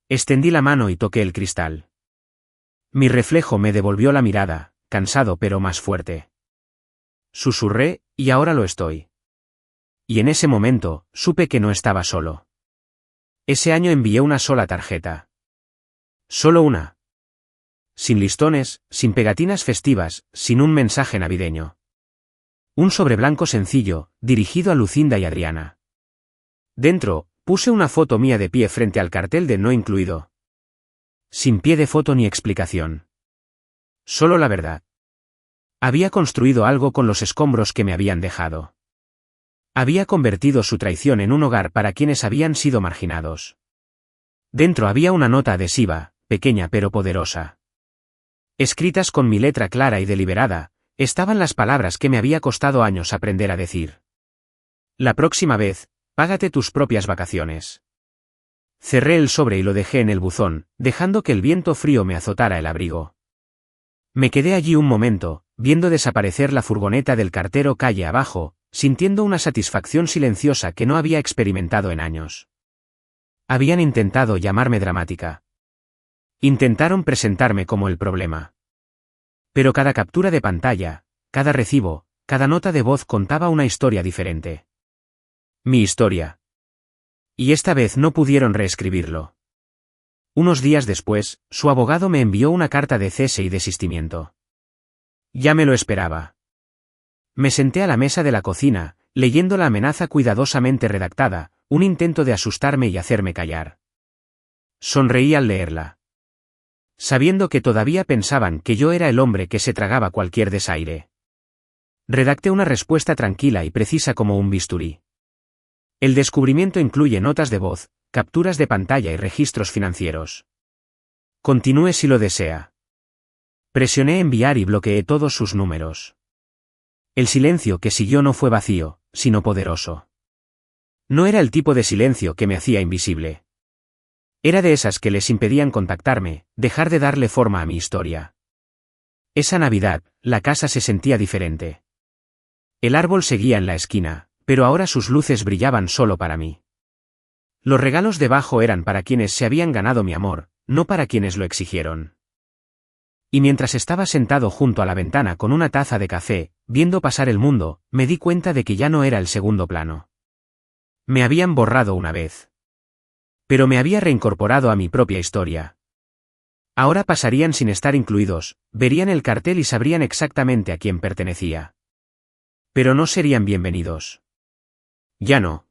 Extendí la mano y toqué el cristal. Mi reflejo me devolvió la mirada, cansado pero más fuerte. Susurré, y ahora lo estoy. Y en ese momento, supe que no estaba solo. Ese año envié una sola tarjeta. Solo una. Sin listones, sin pegatinas festivas, sin un mensaje navideño. Un sobre blanco sencillo, dirigido a Lucinda y Adriana. Dentro, puse una foto mía de pie frente al cartel de no incluido. Sin pie de foto ni explicación. Solo la verdad. Había construido algo con los escombros que me habían dejado. Había convertido su traición en un hogar para quienes habían sido marginados. Dentro había una nota adhesiva, pequeña pero poderosa. Escritas con mi letra clara y deliberada, estaban las palabras que me había costado años aprender a decir. La próxima vez, págate tus propias vacaciones. Cerré el sobre y lo dejé en el buzón, dejando que el viento frío me azotara el abrigo. Me quedé allí un momento, viendo desaparecer la furgoneta del cartero calle abajo, sintiendo una satisfacción silenciosa que no había experimentado en años. Habían intentado llamarme dramática. Intentaron presentarme como el problema. Pero cada captura de pantalla, cada recibo, cada nota de voz contaba una historia diferente. Mi historia. Y esta vez no pudieron reescribirlo. Unos días después, su abogado me envió una carta de cese y desistimiento. Ya me lo esperaba. Me senté a la mesa de la cocina, leyendo la amenaza cuidadosamente redactada, un intento de asustarme y hacerme callar. Sonreí al leerla. Sabiendo que todavía pensaban que yo era el hombre que se tragaba cualquier desaire. Redacté una respuesta tranquila y precisa como un bisturí. El descubrimiento incluye notas de voz, capturas de pantalla y registros financieros. Continúe si lo desea. Presioné enviar y bloqueé todos sus números. El silencio que siguió no fue vacío, sino poderoso. No era el tipo de silencio que me hacía invisible. Era de esas que les impedían contactarme, dejar de darle forma a mi historia. Esa Navidad, la casa se sentía diferente. El árbol seguía en la esquina, pero ahora sus luces brillaban solo para mí. Los regalos debajo eran para quienes se habían ganado mi amor, no para quienes lo exigieron. Y mientras estaba sentado junto a la ventana con una taza de café, viendo pasar el mundo, me di cuenta de que ya no era el segundo plano. Me habían borrado una vez. Pero me había reincorporado a mi propia historia. Ahora pasarían sin estar incluidos, verían el cartel y sabrían exactamente a quién pertenecía. Pero no serían bienvenidos. Ya no.